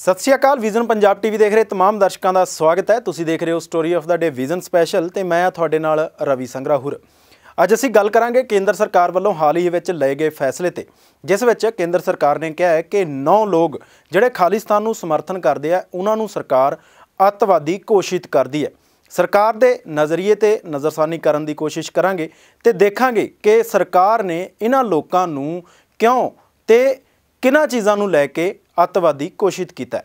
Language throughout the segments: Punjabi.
सत श्री अकाल। विजन पंजाब टीवी देख रहे तमाम दर्शकों का स्वागत है। तुसीं देख रहे हो story of the day vision special ते मैं तुहाडे नाल रवि संगराहुर। अज असीं गल करांगे केंद्र सरकार वालों हाल ही विच लए गए फैसले ते, जिस विच केंद्र सरकार ने कहा है कि 9 लोग जिहड़े खालिस्तान नूं समर्थन करदे आ उन्हां नूं सरकार अतवादी घोषित करदी है। सरकार दे नज़रिए ते नज़रसानी करन दी कोशिश करांगे ते देखांगे कि सरकार ने इन्हां लोकां नूं क्यों ते किन्हां चीज़ां नूं लैके अतवादी घोषित किया है।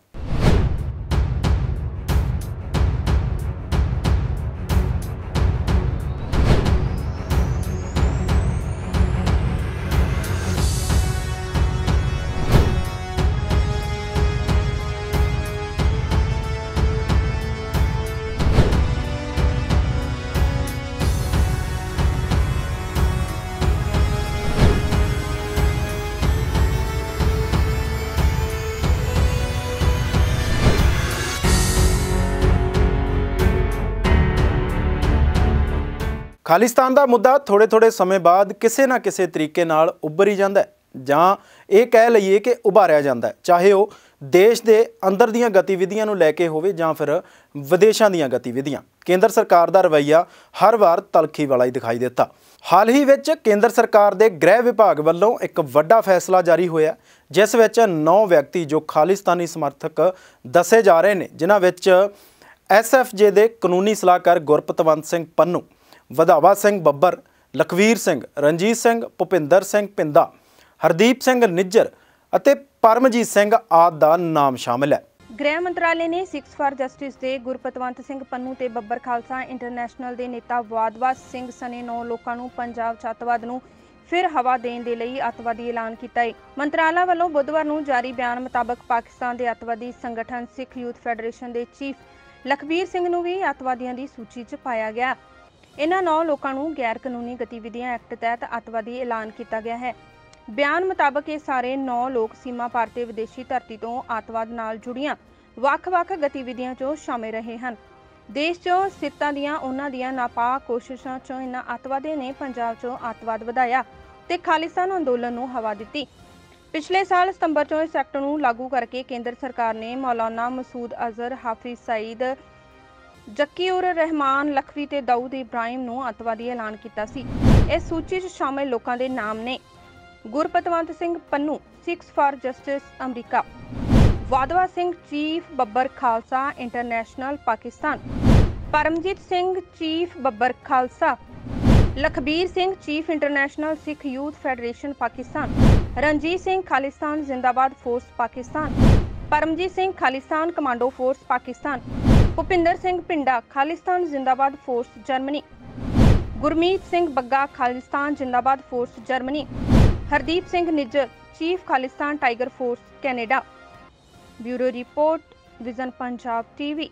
खालिस्तान का मुद्दा थोड़े थोड़े समय बाद किसी ना किसी तरीके नाल उभर ही जाता है, जां ये कह लीए कि उभारिया जाता है, चाहे वो देश के अंदर दीयां गतिविधियां नूं लैके होवे जां फिर विदेशों दीयां गतिविधियां। केंद्र सरकार का रवैया हर बार तलखी वाला ही दिखाई देता। हाल ही विच केंद्र सरकार के गृह विभाग वालों एक वड्डा फैसला जारी होया, जिस विच 9 व्यक्ति जो खालिस्तानी समर्थक दसे जा रहे हैं, जिन्हां विच SFJ के कानूनी सलाहकार गुरपतवंत सिंह पन्नू, वधावा सिंह बब्बर, लखवीर सिंह, रणजीत सिंह, भुपिंदर सिंह पिंदा, हरदीप सिंह निज्जर अते परमजीत सिंह आदि का नाम शामिल है। गृह मंत्रालय ने सिक्स फॉर जस्टिस के गुरपतवंत सिंह पन्नू ते बब्बर खालसा इंटरनेशनल के नेता वाधवा सिंह सने 9 लोगों को पंजाब च अतवाद नूं फिर हवा देने के लिए अतवादी ऐलान किया है। मंत्रालय वालों बुधवार नूं जारी बयान मुताबक पाकिस्तान के अतवादी संगठन सिख यूथ फैडरेशन के चीफ लखबीर सिंह नूं भी अतवादियों की सूची च पाया गया। इन्हां 9 लोगों को गैर कानूनी गतिविधियां एक्ट तहत अतवादी ऐलान किया गया है। बयान मुताबक ये सारे 9 लोग सीमा पार ते विदेशी धरती तो अतवाद नाल जुड़ियां ਵੱਖ-ਵੱਖ गतिविधियां चो शामिल रहे हैं। देश चो स्थिरता दियां उन्हां दियां नापाक कोशिशां चो इन्हां अतवादियों ने पंजाब चो अतवाद वधाया ते खालिस्तान अंदोलन नूं हवा दित्ती। पिछले साल सितंबर चो इस एक्ट नूं लागू करके केंद्र सरकार ने मौलाना मसूद अजहर, हाफिज सईद, जक्की उर रहमान लखवी ते दाऊद इब्राहिम नूं अतवादी ऐलान किया सी। इस सूची च शामिल लोगों के नाम ने Gurpatwant Singh Pannu, Sikhs for justice America, Wadhawa Singh chief Babbar Khalsa international Pakistan, Paramjit Singh chief Babbar Khalsa, Lakhbir Singh chief international Sikh youth federation Pakistan, Ranjit Singh Khalistan Zindabad force Pakistan, Paramjit Singh Khalistan commando force Pakistan, Bhupinder Singh Pinda Khalistan Zindabad force Germany, Gurmeet Singh Bagga Khalistan Zindabad force Germany, Hardeep Singh Nijjar chief Khalistan tiger force Canada. Bureau report, vision Punjab TV.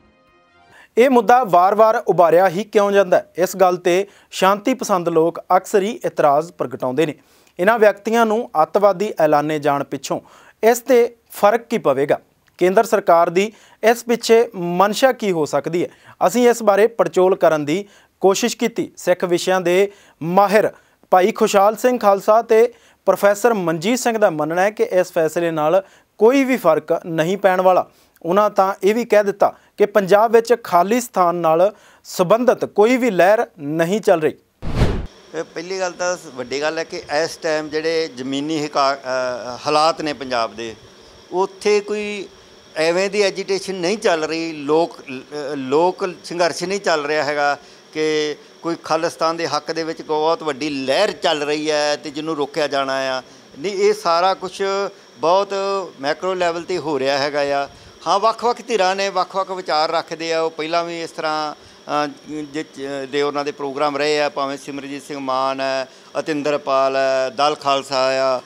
ये मुद्दा वार वार उभारिया ही क्यों जाता है, इस गल ते शांति पसंद लोग अक्सर ही इतराज़ प्रगटाउंदे ने। इन्हां व्यक्तियों नूं अतवादी ऐलाने जाण पिछों इस ते फर्क की पवेगा, केंद्र सरकार दी इस पिछे मनशा की हो सकती है। असीं इस बारे पड़चोल करन दी कोशिश की। सिख विषयां दे माहिर भाई खुशहाल सिंह खालसा ते प्रोफैसर मनजीत सिंह का मनना है कि इस फैसले नाल कोई भी फर्क नहीं पैण वाला। उन्हां तां ये भी कह दिता कि पंजाब विच खालिस्तान नाल संबंधित कोई भी लहर नहीं चल रही। पहली गल तां वड्डी गल है कि इस टाइम जिहड़े जमीनी हालात ने पंजाब दे, उत्थे कोई एवें दी एजीटेशन नहीं चल रही, लोक संघर्ष नहीं चल रहा हैगा कि कोई खालिस्तान के हक दे विच बहुत वड्डी लहर चल रही है तो जिन्हों रोकया जाना आ। नहीं, ये सारा कुछ बहुत मैक्रो लैवल ते हो रहा हैगा आ। हाँ, ਵੱਖ-ਵੱਖ ਧਿਰਾਂ ने ਵੱਖ-ਵੱਖ विचार रखते आ। वो पहला भी इस तरह दे उन्होंने प्रोग्राम रहे हैं, भावें सिमरजीत सिंह मान है, अतिंदरपाल है, दल खालसा आ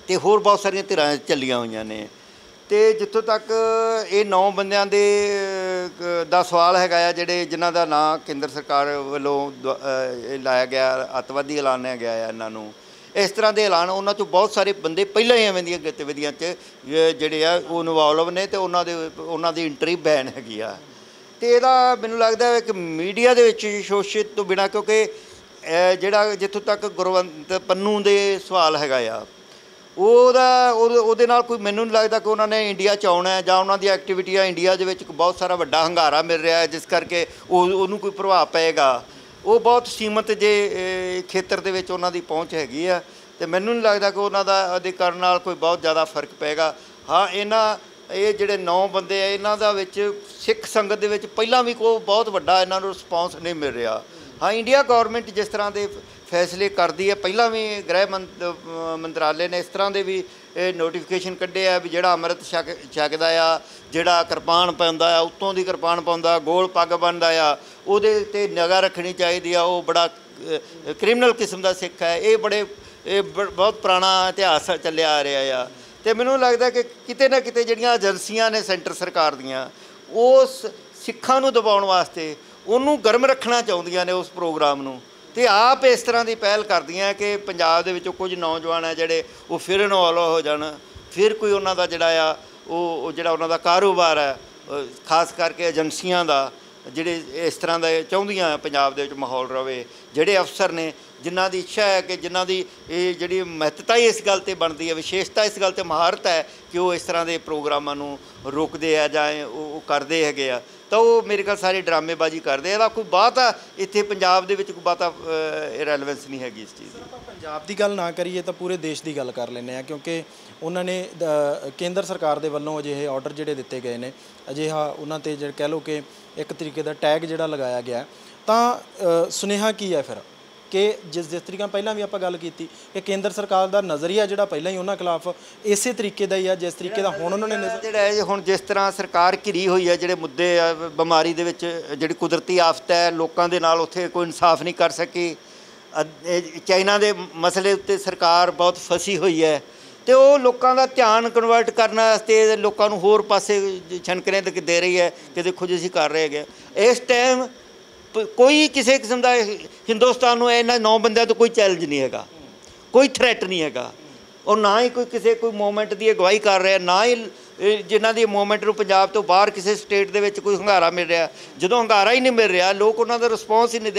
तो होर बहुत सारिया धिरां चलियां हुई ने। तो जितों तक ये 9 बंदियां दे दा सवाल हैगा आ जिहड़े जिन्हां दा नां केंद्र सरकार वालों लाया गया, अतवादी ऐलानिया गया है इन्हां नूं। इस तरह के ऐलान उन्होंने चो बहुत सारे बंदे पहले ही एवं दी गतिविधियां जोड़े आ वो इनवॉल्व ने, तो उन्होंने दी एंट्री बैन हैगी आ। तो यदा मैनूं लगदा है कि मीडिया दे विच शोषित तो बिना, क्योंकि जिहड़ा जित्थों तक गुरवंत पन्नू दे सवाल हैगा आ, ਉਹਦੇ ਨਾਲ ਕੋਈ ਮੈਨੂੰ ਨਹੀਂ ਲੱਗਦਾ ਕਿ ਉਹਨਾਂ ਨੇ ਇੰਡੀਆ 'ਚ ਆਉਣਾ ਹੈ ਜਾਂ ਉਹਨਾਂ ਦੀ ਐਕਟੀਵਿਟੀਆਂ ਇੰਡੀਆ ਦੇ ਵਿੱਚ ਬਹੁਤ ਸਾਰਾ ਵੱਡਾ ਹੰਗਾਰਾ ਮਿਲ ਰਿਹਾ ਹੈ ਜਿਸ ਕਰਕੇ ਉਹਨੂੰ ਕੋਈ ਪ੍ਰਭਾਵ ਪਏਗਾ। ਉਹ ਬਹੁਤ ਸੀਮਤ ਜੇ ਖੇਤਰ ਦੇ ਵਿੱਚ ਉਹਨਾਂ ਦੀ ਪਹੁੰਚ ਹੈਗੀ ਆ ਅਤੇ ਮੈਨੂੰ ਨਹੀਂ ਲੱਗਦਾ ਕਿ ਉਹਨਾਂ ਦਾ ਉਹਦੇ ਕਰਨ ਨਾਲ ਕੋਈ ਬਹੁਤ ਜ਼ਿਆਦਾ ਫਰਕ ਪਏਗਾ। ਹਾਂ, ਇਹ ਜਿਹੜੇ 9 ਬੰਦੇ ਆ ਇਹਨਾਂ ਦਾ ਵਿੱਚ ਸਿੱਖ ਸੰਗਤ ਦੇ ਵਿੱਚ ਪਹਿਲਾਂ ਵੀ ਕੋਈ ਬਹੁਤ ਵੱਡਾ ਇਹਨਾਂ ਨੂੰ ਰਿਸਪੌਂਸ ਨਹੀਂ ਮਿਲ ਰਿਹਾ। ਹਾਂ, ਇੰਡੀਆ ਗੌਰਮੈਂਟ ਜਿਸ ਤਰ੍ਹਾਂ ਦੇ ਫੈਸਲੇ ਕਰਦੀ ਹੈ, ਪਹਿਲਾਂ ਵੀ ਗ੍ਰਹਿ ਮੰਤਰਾਲੇ ਨੇ ਇਸ ਤਰ੍ਹਾਂ ਦੇ ਵੀ ਇਹ ਨੋਟੀਫਿਕੇਸ਼ਨ ਕੱਢੇ ਆ ਵੀ ਜਿਹੜਾ ਅੰਮ੍ਰਿਤ ਛਕਦਾ ਆ, ਜਿਹੜਾ ਕਿਰਪਾਨ ਪਾਉਂਦਾ ਆ, ਉੱਤੋਂ ਦੀ ਕਿਰਪਾਨ ਪਾਉਂਦਾ, ਗੋਲ ਪੱਗ ਬੰਨਦਾ ਆ, ਉਹਦੇ 'ਤੇ ਨਿਗਾਹ ਰੱਖਣੀ ਚਾਹੀਦੀ ਆ। ਉਹ ਬੜਾ ਕ੍ਰਿਮੀਨਲ ਕਿਸਮ ਦਾ ਸਿੱਖ ਹੈ। ਇਹ ਬਹੁਤ ਪੁਰਾਣਾ ਇਤਿਹਾਸ ਚੱਲਿਆ ਆ ਰਿਹਾ ਆ। ਅਤੇ ਮੈਨੂੰ ਲੱਗਦਾ ਕਿ ਕਿਤੇ ਨਾ ਕਿਤੇ ਜਿਹੜੀਆਂ ਏਜੰਸੀਆਂ ਨੇ ਸੈਂਟਰ ਸਰਕਾਰ ਦੀਆਂ, ਉਸ ਸਿੱਖਾਂ ਨੂੰ ਦਬਾਉਣ ਵਾਸਤੇ ਉਹਨੂੰ ਗਰਮ ਰੱਖਣਾ ਚਾਹੁੰਦੀਆਂ ਨੇ ਉਸ ਪ੍ਰੋਗਰਾਮ ਨੂੰ, ਅਤੇ ਆਪ ਇਸ ਤਰ੍ਹਾਂ ਦੀ ਪਹਿਲ ਕਰਦੀਆਂ ਕਿ ਪੰਜਾਬ ਦੇ ਵਿੱਚੋਂ ਕੁਝ ਨੌਜਵਾਨ ਹੈ ਜਿਹੜੇ ਉਹ ਫਿਰ ਇਨਵੋਲਵ ਹੋ ਜਾਣ, ਫਿਰ ਕੋਈ ਉਹਨਾਂ ਦਾ ਜਿਹੜਾ ਆ ਉਹ ਜਿਹੜਾ ਉਹਨਾਂ ਦਾ ਕਾਰੋਬਾਰ ਹੈ, ਖਾਸ ਕਰਕੇ ਏਜੰਸੀਆਂ ਦਾ, ਜਿਹੜੇ ਇਸ ਤਰ੍ਹਾਂ ਦਾ ਚਾਹੁੰਦੀਆਂ ਪੰਜਾਬ ਦੇ ਵਿੱਚ ਮਾਹੌਲ ਰਵੇ। ਜਿਹੜੇ ਅਫਸਰ ਨੇ ਜਿਨ੍ਹਾਂ ਦੀ ਇੱਛਾ ਹੈ ਕਿ ਜਿਨ੍ਹਾਂ ਦੀ ਇਹ ਜਿਹੜੀ ਮਹੱਤਤਾ ਹੀ ਇਸ ਗੱਲ 'ਤੇ ਬਣਦੀ ਹੈ, ਵਿਸ਼ੇਸ਼ਤਾ ਇਸ ਗੱਲ 'ਤੇ ਮਹਾਰਤ ਹੈ ਕਿ ਉਹ ਇਸ ਤਰ੍ਹਾਂ ਦੇ ਪ੍ਰੋਗਰਾਮਾਂ ਨੂੰ ਰੋਕਦੇ ਆ ਜਾਂ ਉਹ ਕਰਦੇ ਹੈਗੇ ਆ, ਤਾਂ ਉਹ ਮੇਰੇ ਖਿਆਲ ਸਾਰੇ ਡਰਾਮੇਬਾਜ਼ੀ ਕਰਦੇ। ਇਹਦਾ ਕੋਈ ਬਹੁਤਾ ਇੱਥੇ ਪੰਜਾਬ ਦੇ ਵਿੱਚ ਕੋਈ ਬਹੁਤਾ ਰੈਲੇਵੈਂਸ ਨਹੀਂ ਹੈਗੀ ਇਸ ਚੀਜ਼ ਦੀ। ਆਪਾਂ ਪੰਜਾਬ ਦੀ ਗੱਲ ਨਾ ਕਰੀਏ ਤਾਂ ਪੂਰੇ ਦੇਸ਼ ਦੀ ਗੱਲ ਕਰ ਲੈਂਦੇ ਹਾਂ, ਕਿਉਂਕਿ ਉਹਨਾਂ ਨੇ ਕੇਂਦਰ ਸਰਕਾਰ ਦੇ ਵੱਲੋਂ ਅਜਿਹੇ ਆਰਡਰ ਜਿਹੜੇ ਦਿੱਤੇ ਗਏ ਨੇ, ਅਜਿਹਾ ਉਹਨਾਂ 'ਤੇ ਕਹਿ ਲਓ ਕਿ ਇੱਕ ਤਰੀਕੇ ਦਾ ਟੈਗ ਜਿਹੜਾ ਲਗਾਇਆ ਗਿਆ, ਤਾਂ ਸੁਨੇਹਾ ਕੀ ਹੈ ਫਿਰ ਕਿ ਜਿਸ ਤਰੀਕੇ ਨਾਲ ਪਹਿਲਾਂ ਵੀ ਆਪਾਂ ਗੱਲ ਕੀਤੀ ਕਿ ਕੇਂਦਰ ਸਰਕਾਰ ਦਾ ਨਜ਼ਰੀਆ ਜਿਹੜਾ ਪਹਿਲਾਂ ਹੀ ਉਹਨਾਂ ਖਿਲਾਫ ਇਸੇ ਤਰੀਕੇ ਦਾ ਹੀ ਆ ਜਿਸ ਤਰੀਕੇ ਦਾ ਹੁਣ ਉਹਨਾਂ ਨੇ ਜਿਹੜਾ ਹੁਣ ਜਿਸ ਤਰ੍ਹਾਂ ਸਰਕਾਰ ਘਿਰੀ ਹੋਈ ਹੈ, ਜਿਹੜੇ ਮੁੱਦੇ ਆ ਬਿਮਾਰੀ ਦੇ ਵਿੱਚ, ਜਿਹੜੀ ਕੁਦਰਤੀ ਆਫਤ ਹੈ, ਲੋਕਾਂ ਦੇ ਨਾਲ ਉੱਥੇ ਕੋਈ ਇਨਸਾਫ ਨਹੀਂ ਕਰ ਸਕੀ। ਚਾਈਨਾ ਦੇ ਮਸਲੇ ਉੱਤੇ ਸਰਕਾਰ ਬਹੁਤ ਫਸੀ ਹੋਈ ਹੈ ਅਤੇ ਉਹ ਲੋਕਾਂ ਦਾ ਧਿਆਨ ਕਨਵਰਟ ਕਰਨ ਵਾਸਤੇ ਲੋਕਾਂ ਨੂੰ ਹੋਰ ਪਾਸੇ ਛਣਕਣੇ ਦੇ ਰਹੀ ਹੈ ਕਿ ਦੇਖੋ ਜੀ ਅਸੀਂ ਕਰ ਰਹੇ ਹੈਗੇ। ਇਸ ਟਾਈਮ ਕੋਈ ਕਿਸੇ ਕਿਸਮ ਦਾ ਹਿੰਦੁਸਤਾਨ ਨੂੰ ਇਹਨਾਂ 9 ਬੰਦਿਆਂ ਤੋਂ ਕੋਈ ਚੈਲੰਜ ਨਹੀਂ ਹੈਗਾ, ਕੋਈ ਥ੍ਰੈਟ ਨਹੀਂ ਹੈਗਾ, ਔਰ ਨਾ ਹੀ ਕੋਈ ਮੂਵਮੈਂਟ ਦੀ ਅਗਵਾਈ ਕਰ ਰਿਹਾ, ਨਾ ਹੀ ਜਿਨ੍ਹਾਂ ਦੀ ਮੂਵਮੈਂਟ ਨੂੰ ਪੰਜਾਬ ਤੋਂ ਬਾਹਰ ਕਿਸੇ ਸਟੇਟ ਦੇ ਵਿੱਚ ਕੋਈ ਹੰਗਾਰਾ ਮਿਲ ਰਿਹਾ। ਜਦੋਂ ਹੰਗਾਰਾ ਹੀ ਨਹੀਂ ਮਿਲ ਰਿਹਾ, ਲੋਕ ਉਹਨਾਂ ਦਾ ਰਿਸਪੌਂਸ ਹੀ ਨਹੀਂ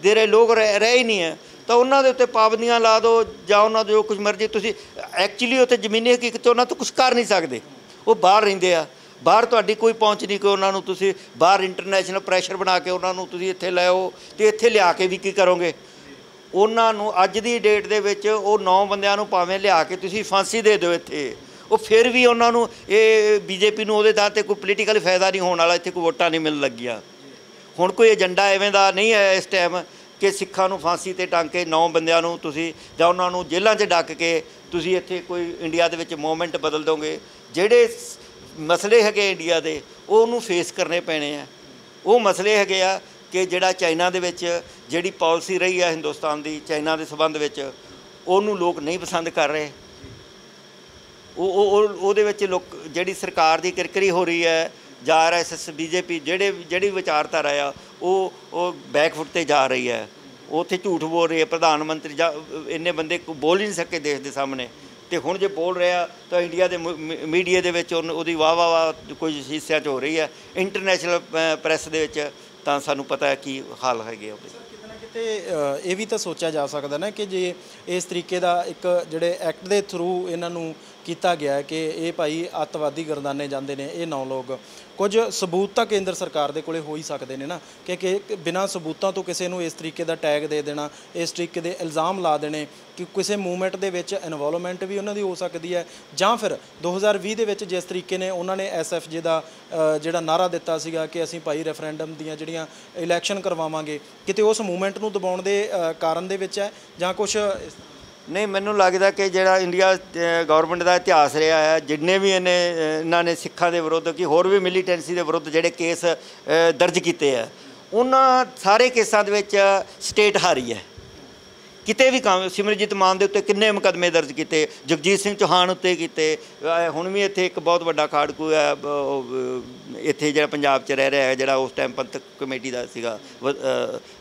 ਦੇ ਰਹੇ, ਲੋਕ ਰਹੇ ਹੀ ਨਹੀਂ ਹੈ, ਤਾਂ ਉਹਨਾਂ ਦੇ ਉੱਤੇ ਪਾਬੰਦੀਆਂ ਲਾ ਦਿਓ ਜਾਂ ਉਹਨਾਂ ਦੇ ਜੋ ਕੁਝ ਮਰਜ਼ੀ। ਤੁਸੀਂ ਐਕਚੁਅਲੀ ਉੱਥੇ ਜ਼ਮੀਨੀ ਹਕੀਕਤ ਉਹਨਾਂ ਤੋਂ ਕੁਛ ਕਰ ਨਹੀਂ ਸਕਦੇ, ਉਹ ਬਾਹਰ ਰਹਿੰਦੇ ਆ, ਬਾਹਰ ਤੁਹਾਡੀ ਕੋਈ ਪਹੁੰਚ ਨਹੀਂ ਕਿ ਉਹਨਾਂ ਨੂੰ ਤੁਸੀਂ ਬਾਹਰ ਇੰਟਰਨੈਸ਼ਨਲ ਪ੍ਰੈਸ਼ਰ ਬਣਾ ਕੇ ਉਹਨਾਂ ਨੂੰ ਤੁਸੀਂ ਇੱਥੇ ਲੈ ਆਓ, ਅਤੇ ਇੱਥੇ ਲਿਆ ਕੇ ਵੀ ਕੀ ਕਰੋਗੇ? ਉਹਨਾਂ ਨੂੰ ਅੱਜ ਦੀ ਡੇਟ ਦੇ ਵਿੱਚ ਉਹ 9 ਬੰਦਿਆਂ ਨੂੰ ਭਾਵੇਂ ਲਿਆ ਕੇ ਤੁਸੀਂ ਫਾਂਸੀ ਦੇ ਦਿਓ ਇੱਥੇ, ਉਹ ਫਿਰ ਵੀ ਉਹਨਾਂ ਨੂੰ ਇਹ ਬੀਜੇਪੀ ਨੂੰ ਉਹਦੇ ਦਰ 'ਤੇ ਕੋਈ ਪੋਲੀਟੀਕਲ ਫਾਇਦਾ ਨਹੀਂ ਹੋਣ ਵਾਲਾ, ਇੱਥੇ ਕੋਈ ਵੋਟਾਂ ਨਹੀਂ ਮਿਲਣ ਲੱਗੀਆਂ। ਹੁਣ ਕੋਈ ਏਜੰਡਾ ਐਵੇਂ ਦਾ ਨਹੀਂ ਹੈ ਇਸ ਟਾਈਮ ਕਿ ਸਿੱਖਾਂ ਨੂੰ ਫਾਂਸੀ 'ਤੇ ਟੰਗ ਕੇ 9 ਬੰਦਿਆਂ ਨੂੰ ਤੁਸੀਂ ਜਾਂ ਉਹਨਾਂ ਨੂੰ ਜੇਲ੍ਹਾਂ 'ਚ ਡੱਕ ਕੇ ਤੁਸੀਂ ਇੱਥੇ ਕੋਈ ਇੰਡੀਆ ਦੇ ਵਿੱਚ ਮੂਵਮੈਂਟ ਬਦਲ ਦੋਗੇ। ਜਿਹੜੇ ਮਸਲੇ ਹੈਗੇ ਇੰਡੀਆ ਦੇ ਉਹਨੂੰ ਫੇਸ ਕਰਨੇ ਪੈਣੇ ਆ। ਉਹ ਮਸਲੇ ਹੈਗੇ ਆ ਕਿ ਜਿਹੜਾ ਚਾਈਨਾ ਦੇ ਵਿੱਚ ਜਿਹੜੀ ਪਾਲਿਸੀ ਰਹੀ ਹੈ ਹਿੰਦੁਸਤਾਨ ਦੀ ਚਾਈਨਾ ਦੇ ਸੰਬੰਧ ਵਿੱਚ, ਉਹਨੂੰ ਲੋਕ ਨਹੀਂ ਪਸੰਦ ਕਰ ਰਹੇ। ਉਹਦੇ ਵਿੱਚ ਲੋਕ ਜਿਹੜੀ ਸਰਕਾਰ ਦੀ ਕਿਰਕਰੀ ਹੋ ਰਹੀ ਹੈ ਜਾਂ RSS BJP ਜਿਹੜੀ ਵਿਚਾਰਧਾਰਾ ਆ ਉਹ ਬੈਕਫੁੱਟ 'ਤੇ ਜਾ ਰਹੀ ਹੈ। ਉਹ ਉੱਥੇ ਝੂਠ ਬੋਲ ਰਹੀ ਹੈ। ਪ੍ਰਧਾਨ ਮੰਤਰੀ ਜਾਂ ਇੰਨੇ ਬੰਦੇ ਬੋਲ ਹੀ ਨਹੀਂ ਸਕੇ ਦੇਸ਼ ਦੇ ਸਾਹਮਣੇ, ਅਤੇ ਹੁਣ ਜੇ ਬੋਲ ਰਿਹਾ ਤਾਂ ਇੰਡੀਆ ਦੇ ਮੀਡੀਆ ਦੇ ਵਿੱਚ ਉਹਦੀ ਵਾਹ ਕੁਝ ਹਿੱਸਿਆਂ 'ਚ ਹੋ ਰਹੀ ਹੈ। ਇੰਟਰਨੈਸ਼ਨਲ ਪ੍ਰੈਸ ਦੇ ਵਿੱਚ ਤਾਂ ਸਾਨੂੰ ਪਤਾ ਹੈ ਕੀ ਹਾਲ ਹੈਗੇ ਉਹਦੇ। ਕਿਤੇ ਨਾ ਕਿਤੇ ਇਹ ਵੀ ਤਾਂ ਸੋਚਿਆ ਜਾ ਸਕਦਾ ਨਾ ਕਿ ਜੇ ਇਸ ਤਰੀਕੇ ਦਾ ਇੱਕ ਜਿਹੜੇ ਐਕਟ ਦੇ ਥਰੂ ਇਹਨਾਂ ਨੂੰ ਕੀਤਾ ਗਿਆ ਕਿ ਇਹ ਭਾਈ ਅੱਤਵਾਦੀ ਗਰਦਾਨੇ ਜਾਂਦੇ ਨੇ ਇਹ 9 ਲੋਕ, ਕੁਝ ਸਬੂਤ ਤਾਂ ਕੇਂਦਰ ਸਰਕਾਰ ਦੇ ਕੋਲੇ ਹੋ ਹੀ ਸਕਦੇ ਨੇ ਨਾ ਕਿ ਬਿਨਾਂ ਸਬੂਤਾਂ ਤੋਂ ਕਿਸੇ ਨੂੰ ਇਸ ਤਰੀਕੇ ਦਾ ਟੈਗ ਦੇ ਦੇਣਾ, ਇਸ ਤਰੀਕੇ ਦੇ ਇਲਜ਼ਾਮ ਲਾ ਦੇਣੇ ਕਿ ਕਿਸੇ ਮੂਵਮੈਂਟ ਦੇ ਵਿੱਚ ਇਨਵੋਲਵਮੈਂਟ ਵੀ ਉਹਨਾਂ ਦੀ ਹੋ ਸਕਦੀ ਹੈ, ਜਾਂ ਫਿਰ 2020 ਦੇ ਵਿੱਚ ਜਿਸ ਤਰੀਕੇ ਨੇ ਉਹਨਾਂ ਨੇ SFJ ਦਾ ਜਿਹੜਾ ਨਾਅਰਾ ਦਿੱਤਾ ਸੀਗਾ ਕਿ ਅਸੀਂ ਭਾਈ ਰੈਫਰੈਂਡਮ ਦੀਆਂ ਜਿਹੜੀਆਂ ਇਲੈਕਸ਼ਨ ਕਰਵਾਵਾਂਗੇ, ਕਿਤੇ ਉਸ ਮੂਵਮੈਂਟ ਨੂੰ ਦਬਾਉਣ ਦੇ ਕਾਰਨ ਦੇ ਵਿੱਚ ਹੈ ਜਾਂ ਕੁਛ? ਨਹੀਂ, ਮੈਨੂੰ ਲੱਗਦਾ ਕਿ ਜਿਹੜਾ ਇੰਡੀਆ ਗੌਰਮੈਂਟ ਦਾ ਇਤਿਹਾਸ ਰਿਹਾ ਹੈ, ਜਿੰਨੇ ਵੀ ਇਹਨਾਂ ਨੇ ਸਿੱਖਾਂ ਦੇ ਵਿਰੁੱਧ ਕਿ ਹੋਰ ਵੀ ਮਿਲੀਟੈਂਸੀ ਦੇ ਵਿਰੁੱਧ ਜਿਹੜੇ ਕੇਸ ਦਰਜ ਕੀਤੇ ਆ, ਉਹਨਾਂ ਸਾਰੇ ਕੇਸਾਂ ਦੇ ਵਿੱਚ ਸਟੇਟ ਹਾਰੀ ਹੈ। ਕਿਤੇ ਵੀ ਕੰਮ ਸਿਮਰਜੀਤ ਮਾਨ ਦੇ ਉੱਤੇ ਕਿੰਨੇ ਮੁਕੱਦਮੇ ਦਰਜ ਕੀਤੇ, ਜਗਜੀਤ ਸਿੰਘ ਚੌਹਾਨ ਉੱਤੇ ਕੀਤੇ। ਹੁਣ ਵੀ ਇੱਥੇ ਇੱਕ ਬਹੁਤ ਵੱਡਾ ਖਾੜਕੂ ਹੈ ਇੱਥੇ ਜਿਹੜਾ ਪੰਜਾਬ 'ਚ ਰਹਿ ਰਿਹਾ ਹੈ, ਜਿਹੜਾ ਉਸ ਟਾਈਮ ਪੰਥਕ ਕਮੇਟੀ ਦਾ ਸੀਗਾ,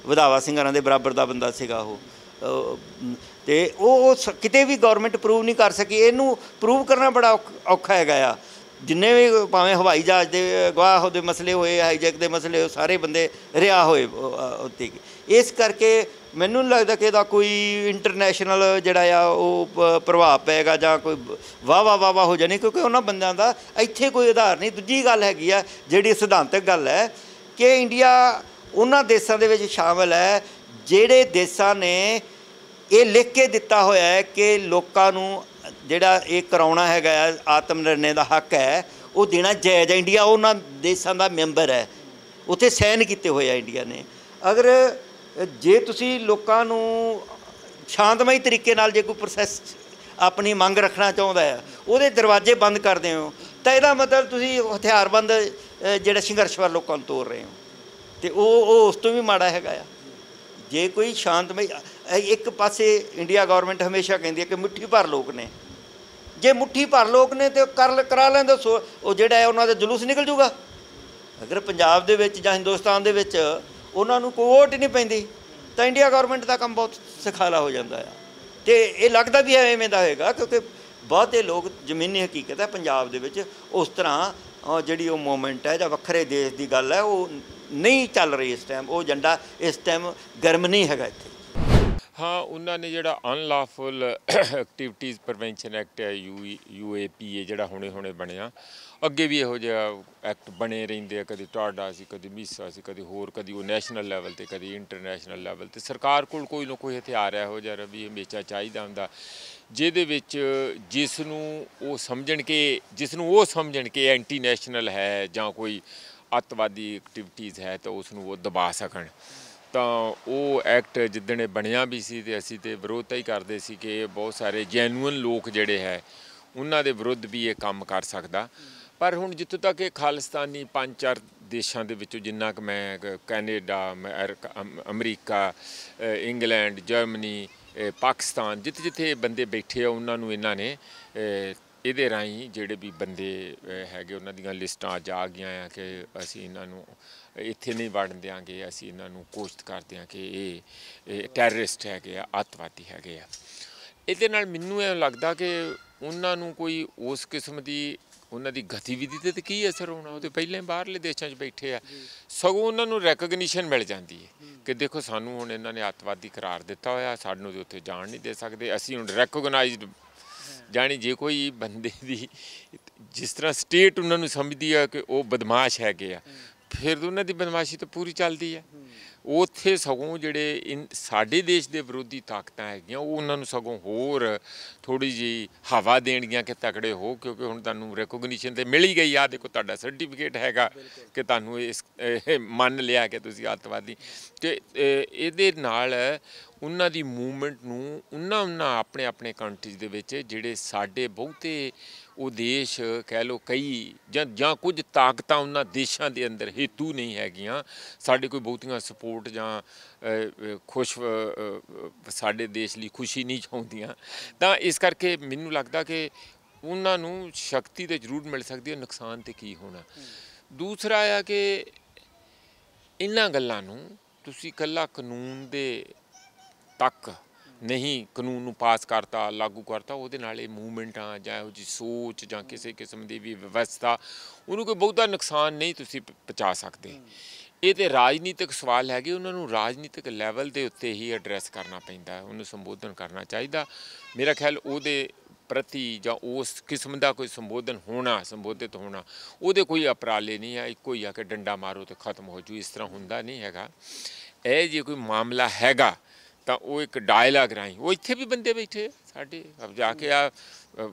ਵਧਾਵਾ ਸਿੰਘਾਂ ਦੇ ਬਰਾਬਰ ਦਾ ਬੰਦਾ ਸੀਗਾ ਉਹ, ਅਤੇ ਉਹ ਕਿਤੇ ਵੀ ਗੌਰਮੈਂਟ ਪ੍ਰੂਵ ਨਹੀਂ ਕਰ ਸਕੀ। ਇਹਨੂੰ ਪ੍ਰੂਵ ਕਰਨਾ ਬੜਾ ਔਖਾ ਹੈਗਾ ਆ। ਜਿੰਨੇ ਵੀ ਭਾਵੇਂ ਹਵਾਈ ਜਹਾਜ਼ ਦੇ ਗਵਾਹ ਦੇ ਮਸਲੇ ਹੋਏ, ਹਾਈਜੈਕ ਦੇ ਮਸਲੇ ਹੋਏ, ਸਾਰੇ ਬੰਦੇ ਰਿਹਾ ਹੋਏ ਉੱਤੇ। ਇਸ ਕਰਕੇ ਮੈਨੂੰ ਨਹੀਂ ਲੱਗਦਾ ਕਿ ਇਹਦਾ ਕੋਈ ਇੰਟਰਨੈਸ਼ਨਲ ਜਿਹੜਾ ਆ ਉਹ ਪ੍ਰਭਾਵ ਪਏਗਾ ਜਾਂ ਕੋਈ ਵਾਹ ਹੋ ਜਾਣੀ, ਕਿਉਂਕਿ ਉਹਨਾਂ ਬੰਦਿਆਂ ਦਾ ਇੱਥੇ ਕੋਈ ਆਧਾਰ ਨਹੀਂ। ਦੂਜੀ ਗੱਲ ਹੈਗੀ ਆ ਜਿਹੜੀ ਸਿਧਾਂਤਕ ਗੱਲ ਹੈ ਕਿ ਇੰਡੀਆ ਉਹਨਾਂ ਦੇਸ਼ਾਂ ਦੇ ਵਿੱਚ ਸ਼ਾਮਿਲ ਹੈ ਜਿਹੜੇ ਦੇਸ਼ਾਂ ਨੇ ਇਹ ਲਿਖ ਕੇ ਦਿੱਤਾ ਹੋਇਆ ਹੈ ਕਿ ਲੋਕਾਂ ਨੂੰ ਜਿਹੜਾ ਇਹ ਕਰਾਉਣਾ ਹੈਗਾ ਆਤਮ ਨਿਰਣੇ ਦਾ ਹੱਕ ਹੈ ਉਹ ਦੇਣਾ ਜਾਇਜ਼ ਹੈ। ਇੰਡੀਆ ਉਹਨਾਂ ਦੇਸ਼ਾਂ ਦਾ ਮੈਂਬਰ ਹੈ, ਉੱਥੇ ਸਾਈਨ ਕੀਤੇ ਹੋਏ ਆ ਇੰਡੀਆ ਨੇ। ਅਗਰ ਜੇ ਤੁਸੀਂ ਲੋਕਾਂ ਨੂੰ ਸ਼ਾਂਤਮਈ ਤਰੀਕੇ ਨਾਲ ਜੇ ਕੋਈ ਪ੍ਰੋਸੈਸ ਆਪਣੀ ਮੰਗ ਰੱਖਣਾ ਚਾਹੁੰਦਾ ਹੈ ਉਹਦੇ ਦਰਵਾਜ਼ੇ ਬੰਦ ਕਰਦੇ ਹੋ ਤਾਂ ਇਹਦਾ ਮਤਲਬ ਤੁਸੀਂ ਹਥਿਆਰਬੰਦ ਜਿਹੜਾ ਸੰਘਰਸ਼ ਵੱਲ ਲੋਕਾਂ ਨੂੰ ਤੋਰ ਰਹੇ ਹੋ, ਅਤੇ ਉਹ ਉਸ ਤੋਂ ਵੀ ਮਾੜਾ ਹੈਗਾ ਆ। ਜੇ ਕੋਈ ਸ਼ਾਂਤਮਈ ਇੱਕ ਪਾਸੇ ਇੰਡੀਆ ਗੌਰਮੈਂਟ ਹਮੇਸ਼ਾ ਕਹਿੰਦੀ ਹੈ ਕਿ ਮੁੱਠੀ ਭਰ ਲੋਕ ਨੇ, ਜੇ ਮੁੱਠੀ ਭਰ ਲੋਕ ਨੇ ਤਾਂ ਕਰਾ ਲੈਂਦੇ ਉਹ ਜਿਹੜਾ ਹੈ ਉਹਨਾਂ ਦਾ ਜਲੂਸ ਨਿਕਲ ਜੂਗਾ। ਅਗਰ ਪੰਜਾਬ ਦੇ ਵਿੱਚ ਜਾਂ ਹਿੰਦੁਸਤਾਨ ਦੇ ਵਿੱਚ ਉਹਨਾਂ ਨੂੰ ਕੋਈ ਵੋਟ ਹੀ ਨਹੀਂ ਪੈਂਦੀ ਤਾਂ ਇੰਡੀਆ ਗੌਰਮੈਂਟ ਦਾ ਕੰਮ ਬਹੁਤ ਸੁਖਾਲਾ ਹੋ ਜਾਂਦਾ ਆ। ਅਤੇ ਇਹ ਲੱਗਦਾ ਵੀ ਐਵੇਂ ਦਾ ਹੋਏਗਾ ਕਿਉਂਕਿ ਬਹੁਤੇ ਲੋਕ ਜ਼ਮੀਨੀ ਹਕੀਕਤ ਹੈ ਪੰਜਾਬ ਦੇ ਵਿੱਚ ਉਸ ਤਰ੍ਹਾਂ ਜਿਹੜੀ ਉਹ ਮੂਵਮੈਂਟ ਹੈ ਜਾਂ ਵੱਖਰੇ ਦੇਸ਼ ਦੀ ਗੱਲ ਹੈ ਉਹ ਨਹੀਂ ਚੱਲ ਰਹੀ ਇਸ ਟਾਈਮ। ਉਹ ਏਜੰਡਾ ਇਸ ਟਾਈਮ ਗਰਮ ਨਹੀਂ ਹੈਗਾ ਇੱਥੇ। ਹਾਂ, ਉਹਨਾਂ ਨੇ ਜਿਹੜਾ ਅਨਲਾਫੁਲ ਐਕਟੀਵਿਟੀਜ਼ ਪ੍ਰੀਵੈਂਸ਼ਨ ਐਕਟ ਹੈ UAPA ਜਿਹੜਾ ਹੁਣੇ ਬਣਿਆ, ਅੱਗੇ ਵੀ ਇਹੋ ਜਿਹਾ ਐਕਟ ਬਣੇ ਰਹਿੰਦੇ ਆ। ਕਦੇ ਟਾਡਾ ਸੀ, ਕਦੇ ਮੀਸਾ ਸੀ, ਕਦੇ ਹੋਰ, ਕਦੀ ਉਹ ਨੈਸ਼ਨਲ ਲੈਵਲ 'ਤੇ, ਕਦੀ ਇੰਟਰਨੈਸ਼ਨਲ ਲੈਵਲ 'ਤੇ। ਸਰਕਾਰ ਕੋਲ ਕੋਈ ਨਾ ਕੋਈ ਹਥਿਆਰ ਇਹੋ ਜਿਹਾ ਵੀ ਹਮੇਸ਼ਾ ਚਾਹੀਦਾ ਹੁੰਦਾ ਜਿਹਦੇ ਵਿੱਚ ਜਿਸ ਨੂੰ ਉਹ ਸਮਝਣ ਕਿ ਐਂਟੀ ਨੈਸ਼ਨਲ ਹੈ ਜਾਂ ਕੋਈ ਅੱਤਵਾਦੀ ਐਕਟੀਵਿਟੀਜ਼ ਹੈ ਤਾਂ ਉਸ ਨੂੰ ਉਹ ਦਬਾ ਸਕਣ। ਤਾਂ ਉਹ ਐਕਟ ਜਿੱਦਣ ਬਣਿਆ ਵੀ ਸੀ ਅਤੇ ਅਸੀਂ ਤਾਂ ਵਿਰੋਧਤਾ ਹੀ ਕਰਦੇ ਸੀ ਕਿ ਬਹੁਤ ਸਾਰੇ ਜੈਨੂਅਨ ਲੋਕ ਜਿਹੜੇ ਹੈ ਉਹਨਾਂ ਦੇ ਵਿਰੁੱਧ ਵੀ ਇਹ ਕੰਮ ਕਰ ਸਕਦਾ। ਪਰ ਹੁਣ ਜਿੱਥੋਂ ਤੱਕ ਇਹ ਖਾਲਿਸਤਾਨੀ 5-4 ਦੇਸ਼ਾਂ ਦੇ ਵਿੱਚੋਂ ਜਿੰਨਾ ਕੁ ਮੈਂ Canada, America, England, Germany, Pakistan, ਜਿੱਥੇ ਬੰਦੇ ਬੈਠੇ ਆ ਉਹਨਾਂ ਨੂੰ ਇਹਨਾਂ ਨੇ ਇਹਦੇ ਰਾਹੀਂ ਜਿਹੜੇ ਵੀ ਬੰਦੇ ਹੈਗੇ ਉਹਨਾਂ ਦੀਆਂ ਲਿਸਟਾਂ ਅੱਜ ਆ ਗਈਆਂ ਆ ਕਿ ਅਸੀਂ ਇਹਨਾਂ ਨੂੰ ਇੱਥੇ ਨਹੀਂ ਵੜਨ ਦਿਆਂਗੇ, ਅਸੀਂ ਇਹਨਾਂ ਨੂੰ ਕੋਸ਼ਿਸ਼ ਕਰਦੇ ਹਾਂ ਕਿ ਇਹ ਟੈਰਰਿਸਟ ਹੈਗੇ ਆ, ਅੱਤਵਾਦੀ ਹੈਗੇ ਆ। ਇਹਦੇ ਨਾਲ ਮੈਨੂੰ ਇਹ ਲੱਗਦਾ ਕਿ ਉਹਨਾਂ ਨੂੰ ਕੋਈ ਉਸ ਕਿਸਮ ਦੀ ਉਹਨਾਂ ਦੀ ਗਤੀਵਿਧੀ 'ਤੇ ਕੀ ਅਸਰ ਹੋਣਾ, ਉਹ ਤਾਂ ਪਹਿਲਾਂ ਹੀ ਬਾਹਰਲੇ ਦੇਸ਼ਾਂ 'ਚ ਬੈਠੇ ਆ। ਸਗੋਂ ਉਹਨਾਂ ਨੂੰ ਰੈਕਗਨੀਸ਼ਨ ਮਿਲ ਜਾਂਦੀ ਹੈ ਕਿ ਦੇਖੋ ਸਾਨੂੰ ਹੁਣ ਇਹਨਾਂ ਨੇ ਅੱਤਵਾਦੀ ਕਰਾਰ ਦਿੱਤਾ ਹੋਇਆ, ਸਾਨੂੰ ਤਾਂ ਉੱਥੇ ਜਾਣ ਨਹੀਂ ਦੇ ਸਕਦੇ, ਅਸੀਂ ਹੁਣ ਰੈਕੋਗਨਾਈਜ਼ਡ ਜਾਣੀ ਜੇ ਕੋਈ ਬੰਦੇ ਦੀ ਜਿਸ ਤਰ੍ਹਾਂ ਸਟੇਟ ਉਹਨਾਂ ਨੂੰ ਸਮਝਦੀ ਆ ਕਿ ਉਹ ਬਦਮਾਸ਼ ਹੈਗੇ ਆ, ਫਿਰ ਉਹਨਾਂ ਦੀ ਬਦਮਾਸ਼ੀ ਤਾਂ ਪੂਰੀ ਚੱਲਦੀ ਹੈ। ਉੱਥੇ ਸਗੋਂ ਜਿਹੜੇ ਸਾਡੇ ਦੇਸ਼ ਦੇ ਵਿਰੋਧੀ ਤਾਕਤਾਂ ਹੈਗੀਆਂ ਉਹ ਉਹਨਾਂ ਨੂੰ ਸਗੋਂ ਹੋਰ ਥੋੜ੍ਹੀ ਜਿਹੀ ਹਵਾ ਦੇਣਗੀਆਂ ਕਿ ਤਕੜੇ ਹੋ, ਕਿਉਂਕਿ ਹੁਣ ਤੁਹਾਨੂੰ ਰੈਕੋਗਨੀਸ਼ਨ ਤਾਂ ਮਿਲ ਹੀ ਗਈ ਆ, ਦੇਖੋ ਤੁਹਾਡਾ ਸਰਟੀਫਿਕੇਟ ਹੈਗਾ ਕਿ ਤੁਹਾਨੂੰ ਇਹ ਮੰਨ ਲਿਆ ਕਿ ਤੁਸੀਂ ਅੱਤਵਾਦੀ। ਅਤੇ ਇਹਦੇ ਨਾਲ ਉਹਨਾਂ ਦੀ ਮੂਵਮੈਂਟ ਨੂੰ ਉਹਨਾਂ ਆਪਣੇ ਕੰਟਰੀਜ਼ ਦੇ ਵਿੱਚ ਜਿਹੜੇ ਸਾਡੇ ਬਹੁਤੇ ਉਹ ਦੇਸ਼ ਕਹਿ ਲਓ ਕਈ ਜਾਂ ਕੁਝ ਤਾਕਤਾਂ ਉਹਨਾਂ ਦੇਸ਼ਾਂ ਦੇ ਅੰਦਰ ਹੇਤੂ ਨਹੀਂ ਹੈਗੀਆਂ, ਸਾਡੇ ਕੋਈ ਬਹੁਤੀਆਂ ਸਪੋਰਟ ਜਾਂ ਸਾਡੇ ਦੇਸ਼ ਲਈ ਖੁਸ਼ੀ ਨਹੀਂ ਚਾਹੁੰਦੀਆਂ। ਤਾਂ ਇਸ ਕਰਕੇ ਮੈਨੂੰ ਲੱਗਦਾ ਕਿ ਉਹਨਾਂ ਨੂੰ ਸ਼ਕਤੀ ਤਾਂ ਜ਼ਰੂਰ ਮਿਲ ਸਕਦੀ ਹੈ, ਨੁਕਸਾਨ ਤਾਂ ਕੀ ਹੋਣਾ। ਦੂਸਰਾ ਆ ਕਿ ਇਹਨਾਂ ਗੱਲਾਂ ਨੂੰ ਤੁਸੀਂ ਇਕੱਲਾ ਕਾਨੂੰਨ ਦੇ ਤੱਕ ਨਹੀਂ, ਕਾਨੂੰਨ ਨੂੰ ਪਾਸ ਕਰਤਾ, ਲਾਗੂ ਕਰਤਾ, ਉਹਦੇ ਨਾਲ ਇਹ ਮੂਵਮੈਂਟਾਂ ਜਾਂ ਇਹੋ ਜਿਹੀ ਸੋਚ ਜਾਂ ਕਿਸੇ ਕਿਸਮ ਦੀ ਵੀ ਵਿਵਸਥਾ ਉਹਨੂੰ ਕੋਈ ਬਹੁਤਾ ਨੁਕਸਾਨ ਨਹੀਂ ਤੁਸੀਂ ਪਹੁੰਚਾ ਸਕਦੇ। ਇਹ ਤਾਂ ਰਾਜਨੀਤਿਕ ਸਵਾਲ ਹੈਗੇ, ਉਹਨਾਂ ਨੂੰ ਰਾਜਨੀਤਿਕ ਲੈਵਲ ਦੇ ਉੱਤੇ ਹੀ ਐਡਰੈਸ ਕਰਨਾ ਪੈਂਦਾ, ਉਹਨੂੰ ਸੰਬੋਧਨ ਕਰਨਾ ਚਾਹੀਦਾ। ਮੇਰਾ ਖਿਆਲ ਉਹਦੇ ਪ੍ਰਤੀ ਜਾਂ ਉਸ ਕਿਸਮ ਦਾ ਕੋਈ ਸੰਬੋਧਿਤ ਹੋਣਾ ਉਹਦੇ ਕੋਈ ਉਪਰਾਲੇ ਨਹੀਂ ਆ, ਇੱਕੋ ਹੀ ਆ ਕਿ ਡੰਡਾ ਮਾਰੋ ਅਤੇ ਖਤਮ ਹੋ ਜੂ, ਇਸ ਤਰ੍ਹਾਂ ਹੁੰਦਾ ਨਹੀਂ ਹੈਗਾ। ਇਹ ਜੇ ਕੋਈ ਮਾਮਲਾ ਹੈਗਾ ਤਾਂ ਉਹ ਇੱਕ ਡਾਇਲਾਗ ਰਾਹੀਂ, ਉਹ ਇੱਥੇ ਵੀ ਬੰਦੇ ਬੈਠੇ ਸਾਡੇ ਜਾ ਕੇ ਆ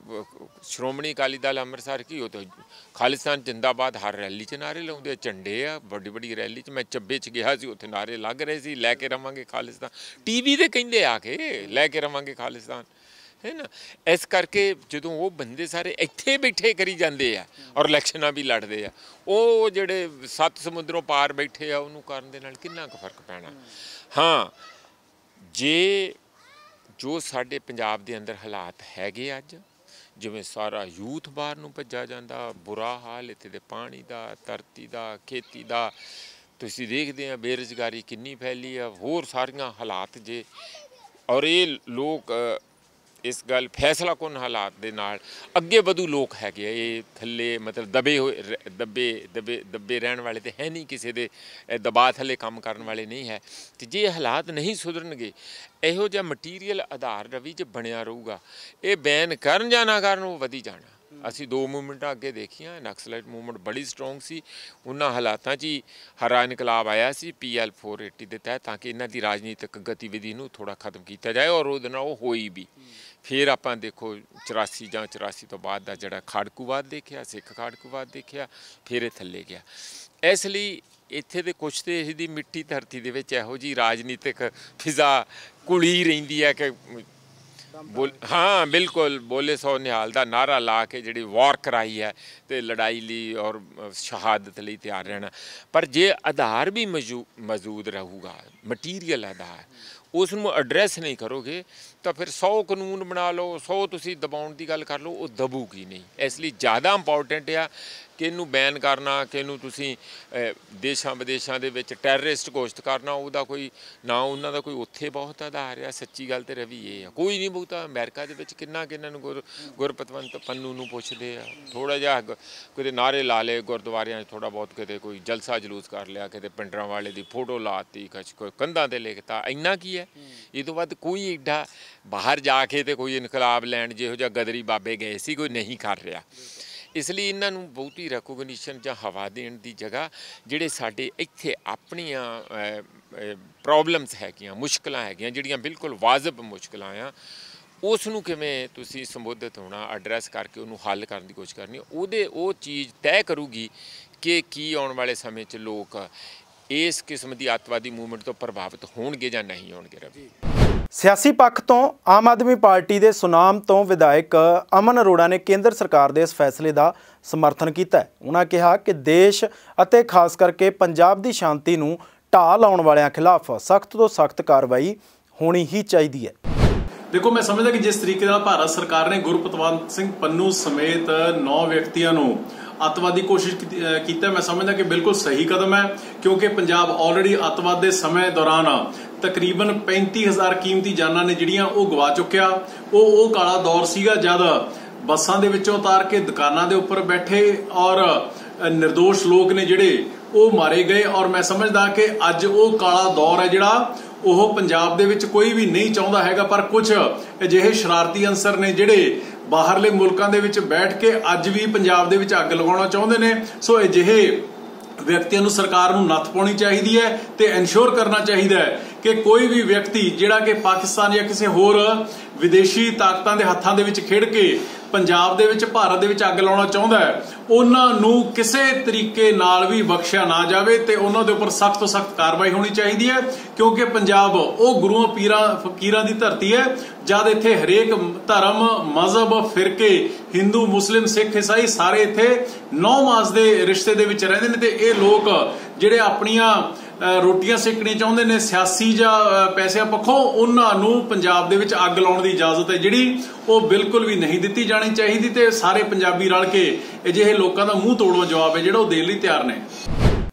ਸ਼੍ਰੋਮਣੀ ਅਕਾਲੀ ਦਲ ਅੰਮ੍ਰਿਤਸਰ ਕੀ ਉਹ ਤਾਂ ਖਾਲਿਸਤਾਨ ਜਿੰਦਾਬਾਦ ਹਰ ਰੈਲੀ 'ਚ ਨਾਅਰੇ ਲਾਉਂਦੇ, ਝੰਡੇ ਆ ਵੱਡੀ ਰੈਲੀ 'ਚ। ਮੈਂ ਚੱਬੇ 'ਚ ਗਿਆ ਸੀ, ਉੱਥੇ ਨਾਅਰੇ ਲੱਗ ਰਹੇ ਸੀ, ਲੈ ਕੇ ਰਵਾਂਗੇ ਖਾਲਿਸਤਾਨ। TV 'ਤੇ ਕਹਿੰਦੇ ਆ ਕੇ ਲੈ ਕੇ ਰਵਾਂਗੇ ਖਾਲਿਸਤਾਨ, ਹੈ ਨਾ। ਇਸ ਕਰਕੇ ਜਦੋਂ ਉਹ ਬੰਦੇ ਸਾਰੇ ਇੱਥੇ ਬੈਠੇ ਕਰੀ ਜਾਂਦੇ ਆ ਔਰ ਇਲੈਕਸ਼ਨਾਂ ਵੀ ਲੜਦੇ ਆ, ਉਹ ਜਿਹੜੇ 7 ਸਮੁੰਦਰੋਂ ਪਾਰ ਬੈਠੇ ਆ ਉਹਨੂੰ ਕਰਨ ਦੇ ਨਾਲ ਕਿੰਨਾ ਕੁ ਫਰਕ ਪੈਣਾ। ਹਾਂ, ਜੇ ਜੋ ਸਾਡੇ ਪੰਜਾਬ ਦੇ ਅੰਦਰ ਹਾਲਾਤ ਹੈਗੇ ਅੱਜ, ਜਿਵੇਂ ਸਾਰਾ ਯੂਥ ਬਾਹਰ ਨੂੰ ਭੱਜਾ ਜਾਂਦਾ, ਬੁਰਾ ਹਾਲ ਇੱਥੇ ਦੇ ਪਾਣੀ ਦਾ, ਧਰਤੀ ਦਾ, ਖੇਤੀ ਦਾ, ਤੁਸੀਂ ਦੇਖਦੇ ਆ ਬੇਰੁਜ਼ਗਾਰੀ ਕਿੰਨੀ ਫੈਲੀ ਆ, ਹੋਰ ਸਾਰੀਆਂ ਹਾਲਾਤ ਜੇ। ਔਰ ਇਹ ਲੋਕ ਇਸ ਗੱਲ ਫੈਸਲਾ ਕੁਨ ਹਾਲਾਤ ਦੇ ਨਾਲ ਅੱਗੇ ਵਧੂ ਲੋਕ ਹੈਗੇ ਆ। ਇਹ ਥੱਲੇ ਮਤਲਬ ਦਬੇ ਹੋਏ ਦੱਬੇ ਰਹਿਣ ਵਾਲੇ ਤੇ ਹੈ ਨਹੀਂ, ਕਿਸੇ ਦੇ ਦਬਾਅ ਥੱਲੇ ਕੰਮ ਕਰਨ ਵਾਲੇ ਨਹੀਂ ਹੈ। ਤੇ ਜੇ ਹਾਲਾਤ ਨਹੀਂ ਸੁਧਰਨਗੇ, ਇਹੋ ਜਿਹਾ ਮਟੀਰੀਅਲ ਆਧਾਰ ਰਵੀ 'ਚ ਬਣਿਆ ਰਹੂਗਾ, ਇਹ ਬੈਨ ਕਰਨ ਜਾਂ ਨਾ ਕਰਨ ਉਹ ਵਧੀ ਜਾਣਾ। ਅਸੀਂ 2 ਮੂਵਮੈਂਟਾਂ ਅੱਗੇ ਦੇਖੀਆਂ। ਨਕਸਲਾਈਟ ਮੂਵਮੈਂਟ ਬੜੀ ਸਟਰੋਂਗ ਸੀ, ਉਹਨਾਂ ਹਾਲਾਤਾਂ 'ਚ ਹੀ ਹਰਾ ਇਨਕਲਾਬ ਆਇਆ ਸੀ PL 480 ਦੇ ਤਹਿਤ, ਤਾਂ ਕਿ ਇਹਨਾਂ ਦੀ ਰਾਜਨੀਤਿਕ ਗਤੀਵਿਧੀ ਨੂੰ ਥੋੜ੍ਹਾ ਖਤਮ ਕੀਤਾ ਜਾਏ, ਔਰ ਉਹਦੇ ਨਾਲ ਉਹ ਹੋਈ ਵੀ। ਫਿਰ ਆਪਾਂ ਦੇਖੋ 84 ਜਾਂ 84 ਤੋਂ ਬਾਅਦ ਦਾ ਜਿਹੜਾ ਖਾੜਕੂਵਾਦ ਦੇਖਿਆ, ਸਿੱਖ ਖਾੜਕੂਵਾਦ ਦੇਖਿਆ, ਫਿਰ ਇਹ ਥੱਲੇ ਗਿਆ। ਇਸ ਲਈ ਇੱਥੇ ਦੇ ਕੁਛ ਤੇ ਇਹਦੀ ਮਿੱਟੀ ਧਰਤੀ ਦੇ ਵਿੱਚ ਇਹੋ ਜਿਹੀ ਰਾਜਨੀਤਿਕ ਫਿਜ਼ਾ ਘੁਲੀ ਰਹਿੰਦੀ ਹੈ ਕਿ ਹਾਂ ਬਿਲਕੁਲ ਬੋਲੇ ਸੋ ਨਿਹਾਲ ਦਾ ਨਾਰਾ ਲਾ ਕੇ ਜਿਹੜੀ ਵਾਰ ਕਰਾਈ ਹੈ ਤੇ ਲੜਾਈ ਲਈ ਔਰ ਸ਼ਹਾਦਤ ਲਈ ਤਿਆਰ ਰਹਿਣਾ। ਪਰ ਜੇ ਆਧਾਰ ਵੀ ਮੌਜੂਦ ਰਹੂਗਾ, ਮਟੀਰੀਅਲ ਆਧਾਰ, ਉਸ ਨੂੰ ਐਡਰੈਸ ਨਹੀਂ ਕਰੋਗੇ ਤਾਂ ਫਿਰ 100 ਕਾਨੂੰਨ ਬਣਾ ਲਓ, 100 ਤੁਸੀਂ ਦਬਾਉਣ ਦੀ ਗੱਲ ਕਰ ਲਓ, ਉਹ ਦਬੂਗੀ ਨਹੀਂ। ਇਸ ਲਈ ਜ਼ਿਆਦਾ ਇੰਪੋਰਟੈਂਟ ਆ ਕਿ ਇਹਨੂੰ ਬੈਨ ਕਰਨਾ, ਕਿ ਇਹਨੂੰ ਤੁਸੀਂ ਦੇਸ਼ਾਂ ਵਿਦੇਸ਼ਾਂ ਦੇ ਵਿੱਚ ਟੈਰਰਿਸਟ ਘੋਸ਼ਿਤ ਕਰਨਾ। ਉਹਦਾ ਕੋਈ ਨਾ, ਉਹਨਾਂ ਦਾ ਕੋਈ ਉੱਥੇ ਬਹੁਤ ਆਧਾਰ ਆ। ਸੱਚੀ ਗੱਲ ਤਾਂ ਰਵੀ ਇਹ ਆ, ਕੋਈ ਨਹੀਂ ਬਹੁਤਾ। ਅਮਰੀਕਾ ਦੇ ਵਿੱਚ ਕਿੰਨਾ ਨੂੰ ਗੁਰਪਤਵੰਤ ਪੰਨੂ ਨੂੰ ਪੁੱਛਦੇ ਆ, ਥੋੜ੍ਹਾ ਜਿਹਾ ਕਿਤੇ ਨਾਅਰੇ ਲਾ ਲਏ ਗੁਰਦੁਆਰਿਆਂ 'ਚ, ਥੋੜ੍ਹਾ ਬਹੁਤ ਕਿਤੇ ਕੋਈ ਜਲਸਾ ਜਲੂਸ ਕਰ ਲਿਆ, ਕਿਤੇ ਪਿੰਡਰਾਂ ਵਾਲੇ ਦੀ ਫੋਟੋ ਲਾਤੀ, ਕੋਈ ਕੰਧਾਂ 'ਤੇ ਲਿਖਤਾ, ਇੰਨਾ ਕੀ ਹੈ। ਇਹ ਤੋਂ ਵੱਧ ਕੋਈ ਏਡਾ ਬਾਹਰ ਜਾ ਕੇ ਤੇ ਕੋਈ ਇਨਕਲਾਬ ਲੈਣ ਜਿਹੋ ਜਿਹਾ ਗਦਰੀ ਬਾਬੇ ਗਏ ਸੀ, ਕੋਈ ਨਹੀਂ ਕਰ ਰਿਹਾ। ਇਸ ਲਈ ਇਹਨਾਂ ਨੂੰ ਬਹੁਤੀ ਰੈਕੋਗਨੀਸ਼ਨ ਜਾਂ ਹਵਾ ਦੇਣ ਦੀ ਜਗ੍ਹਾ ਜਿਹੜੇ ਸਾਡੇ ਇੱਥੇ ਆਪਣੀਆਂ ਪ੍ਰੋਬਲਮਸ ਹੈਗੀਆਂ, ਮੁਸ਼ਕਲਾਂ ਹੈਗੀਆਂ, ਜਿਹੜੀਆਂ ਬਿਲਕੁਲ ਵਾਜਬ ਮੁਸ਼ਕਲਾਂ ਆ, ਉਸ ਨੂੰ ਕਿਵੇਂ ਤੁਸੀਂ ਸੰਬੋਧਿਤ ਹੋਣਾ, ਐਡਰੈਸ ਕਰਕੇ ਉਹਨੂੰ ਹੱਲ ਕਰਨ ਦੀ ਕੋਸ਼ਿਸ਼ ਕਰਨੀ, ਉਹ ਚੀਜ਼ ਤੈਅ ਕਰੂਗੀ ਕਿ ਕੀ ਆਉਣ ਵਾਲੇ ਸਮੇਂ 'ਚ ਲੋਕ ਇਸ ਕਿਸਮ ਦੀ ਅੱਤਵਾਦੀ ਮੂਵਮੈਂਟ ਤੋਂ ਪ੍ਰਭਾਵਿਤ ਹੋਣਗੇ ਜਾਂ ਨਹੀਂ ਹੋਣਗੇ। ਰਵੀ, ਸਿਆਸੀ ਪੱਖ ਤੋਂ ਆਮ ਆਦਮੀ ਪਾਰਟੀ ਦੇ ਸੁਨਾਮ ਤੋਂ ਵਿਧਾਇਕ ਅਮਨ ਅਰੋੜਾ ਨੇ ਕੇਂਦਰ ਸਰਕਾਰ ਦੇ ਇਸ ਫੈਸਲੇ ਦਾ ਸਮਰਥਨ ਕੀਤਾ। ਉਹਨਾਂ ਕਿਹਾ ਕਿ ਦੇਸ਼ ਅਤੇ ਖਾਸ ਕਰਕੇ ਪੰਜਾਬ ਦੀ ਸ਼ਾਂਤੀ ਨੂੰ ਢਾਹ ਲਾਉਣ ਵਾਲਿਆਂ ਖਿਲਾਫ ਸਖਤ ਤੋਂ ਸਖਤ ਕਾਰਵਾਈ ਹੋਣੀ ਹੀ ਚਾਹੀਦੀ ਹੈ। ਦੇਖੋ, ਮੈਂ ਸਮਝਦਾ ਕਿ ਜਿਸ ਤਰੀਕੇ ਨਾਲ ਭਾਰਤ ਸਰਕਾਰ ਨੇ ਗੁਰਪਤਵੰਤ ਸਿੰਘ ਪੰਨੂ ਸਮੇਤ 9 ਵਿਅਕਤੀਆਂ ਨੂੰ ਅੱਤਵਾਦੀ ਕੋਸ਼ਿਸ਼ ਕੀਤਾ, ਮੈਂ ਸਮਝਦਾ ਕਿ ਬਿਲਕੁਲ ਸਹੀ ਕਦਮ ਹੈ, ਕਿਉਂਕਿ ਪੰਜਾਬ ਆਲਰੇਡੀ ਅੱਤਵਾਦ ਦੇ ਸਮੇਂ ਦੌਰਾਨ ਤਕਰੀਬਨ 35,000 ਕੀਮਤੀ ਜਾਨਾਂ ਨੇ ਜਿਹੜੀਆਂ ਉਹ ਗਵਾ ਚੁੱਕਿਆ। ਉਹ ਕਾਲਾ ਦੌਰ ਸੀਗਾ ਜਦ ਬੱਸਾਂ ਦੇ ਵਿੱਚੋਂ ਉਤਾਰ ਕੇ ਦੁਕਾਨਾਂ ਦੇ ਉੱਪਰ ਬੈਠੇ ਔਰ ਨਿਰਦੋਸ਼ ਲੋਕ ਨੇ ਜਿਹੜੇ ਉਹ ਮਾਰੇ ਗਏ। ਔਰ ਮੈਂ ਸਮਝਦਾ ਕਿ ਅੱਜ ਉਹ ਕਾਲਾ ਦੌਰ ਹੈ ਜਿਹੜਾ ਉਹ ਪੰਜਾਬ ਦੇ ਵਿੱਚ ਕੋਈ ਵੀ ਨਹੀਂ ਚਾਹੁੰਦਾ ਹੈਗਾ, ਪਰ ਕੁਝ ਅਜਿਹੇ ਸ਼ਰਾਰਤੀ ਅੰਸਰ ਨੇ ਜਿਹੜੇ ਬਾਹਰਲੇ ਮੁਲਕਾਂ ਦੇ ਵਿੱਚ ਬੈਠ ਕੇ ਅੱਜ ਵੀ ਪੰਜਾਬ ਦੇ ਵਿੱਚ ਅੱਗ ਲਗਾਉਣਾ ਚਾਹੁੰਦੇ ਨੇ। ਸੋ ਅਜਿਹੇ ਵਿਅਕਤੀਆਂ ਨੂੰ ਸਰਕਾਰ ਨੂੰ ਨੱਥ ਪਾਉਣੀ ਚਾਹੀਦੀ ਹੈ ਤੇ ਇਨਸ਼ੋਰ ਕਰਨਾ ਚਾਹੀਦਾ ਹੈ ਕਿ ਕੋਈ ਵੀ ਵਿਅਕਤੀ ਜਿਹੜਾ ਕਿ ਪਾਕਿਸਤਾਨ ਜਾਂ ਕਿਸੇ ਹੋਰ ਵਿਦੇਸ਼ੀ ਤਾਕਤਾਂ ਦੇ ਹੱਥਾਂ ਦੇ ਵਿੱਚ ਖੇਡ ਕੇ ਪੰਜਾਬ ਦੇ ਵਿੱਚ, ਭਾਰਤ ਦੇ ਵਿੱਚ ਅੱਗ ਲਾਉਣਾ ਚਾਹੁੰਦਾ ਹੈ, ਉਹਨਾਂ ਨੂੰ ਕਿਸੇ ਤਰੀਕੇ ਨਾਲ ਵੀ ਬਖਸ਼ਿਆ ਨਾ ਜਾਵੇ ਤੇ ਉਹਨਾਂ ਦੇ ਉੱਪਰ ਸਖਤ ਤੋਂ ਸਖਤ ਕਾਰਵਾਈ ਹੋਣੀ ਚਾਹੀਦੀ ਹੈ। ਕਿਉਂਕਿ ਪੰਜਾਬ ਉਹ ਗੁਰੂਆਂ ਪੀਰਾਂ ਫਕੀਰਾਂ ਦੀ ਧਰਤੀ ਹੈ। ਜਦ ਇੱਥੇ ਹਰੇਕ ਧਰਮ, ਮਜ਼ਹਬ, ਫਿਰਕੇ, ਹਿੰਦੂ, ਮੁਸਲਿਮ, ਸਿੱਖ, ਈਸਾਈ ਸਾਰੇ ਇੱਥੇ 9 ਮਾਸ ਦੇ ਰਿਸ਼ਤੇ ਦੇ ਵਿੱਚ ਰਹਿੰਦੇ ਨੇ ਤੇ ਇਹ ਲੋਕ ਜਿਹੜੇ ਆਪਣੀਆਂ ਰੋਟੀਆਂ ਸੇਕਣੀਆਂ ਚਾਹੁੰਦੇ ਨੇ ਸਿਆਸੀ ਜਾਂ ਪੈਸਿਆਂ ਪੱਖੋਂ, ਉਹਨਾਂ ਨੂੰ ਪੰਜਾਬ ਦੇ ਵਿੱਚ ਅੱਗ ਲਾਉਣ ਦੀ ਇਜਾਜ਼ਤ ਹੈ ਜਿਹੜੀ ਉਹ ਬਿਲਕੁਲ ਵੀ ਨਹੀਂ ਦਿੱਤੀ ਜਾਣੀ ਚਾਹੀਦੀ। ਤੇ ਸਾਰੇ ਪੰਜਾਬੀ ਰਲ ਕੇ ਅਜਿਹੇ ਲੋਕਾਂ ਦਾ ਮੂੰਹ ਤੋੜਵਾ ਜਵਾਬ ਹੈ ਜਿਹੜਾ ਉਹ ਦੇਣ ਲਈ ਤਿਆਰ ਨੇ।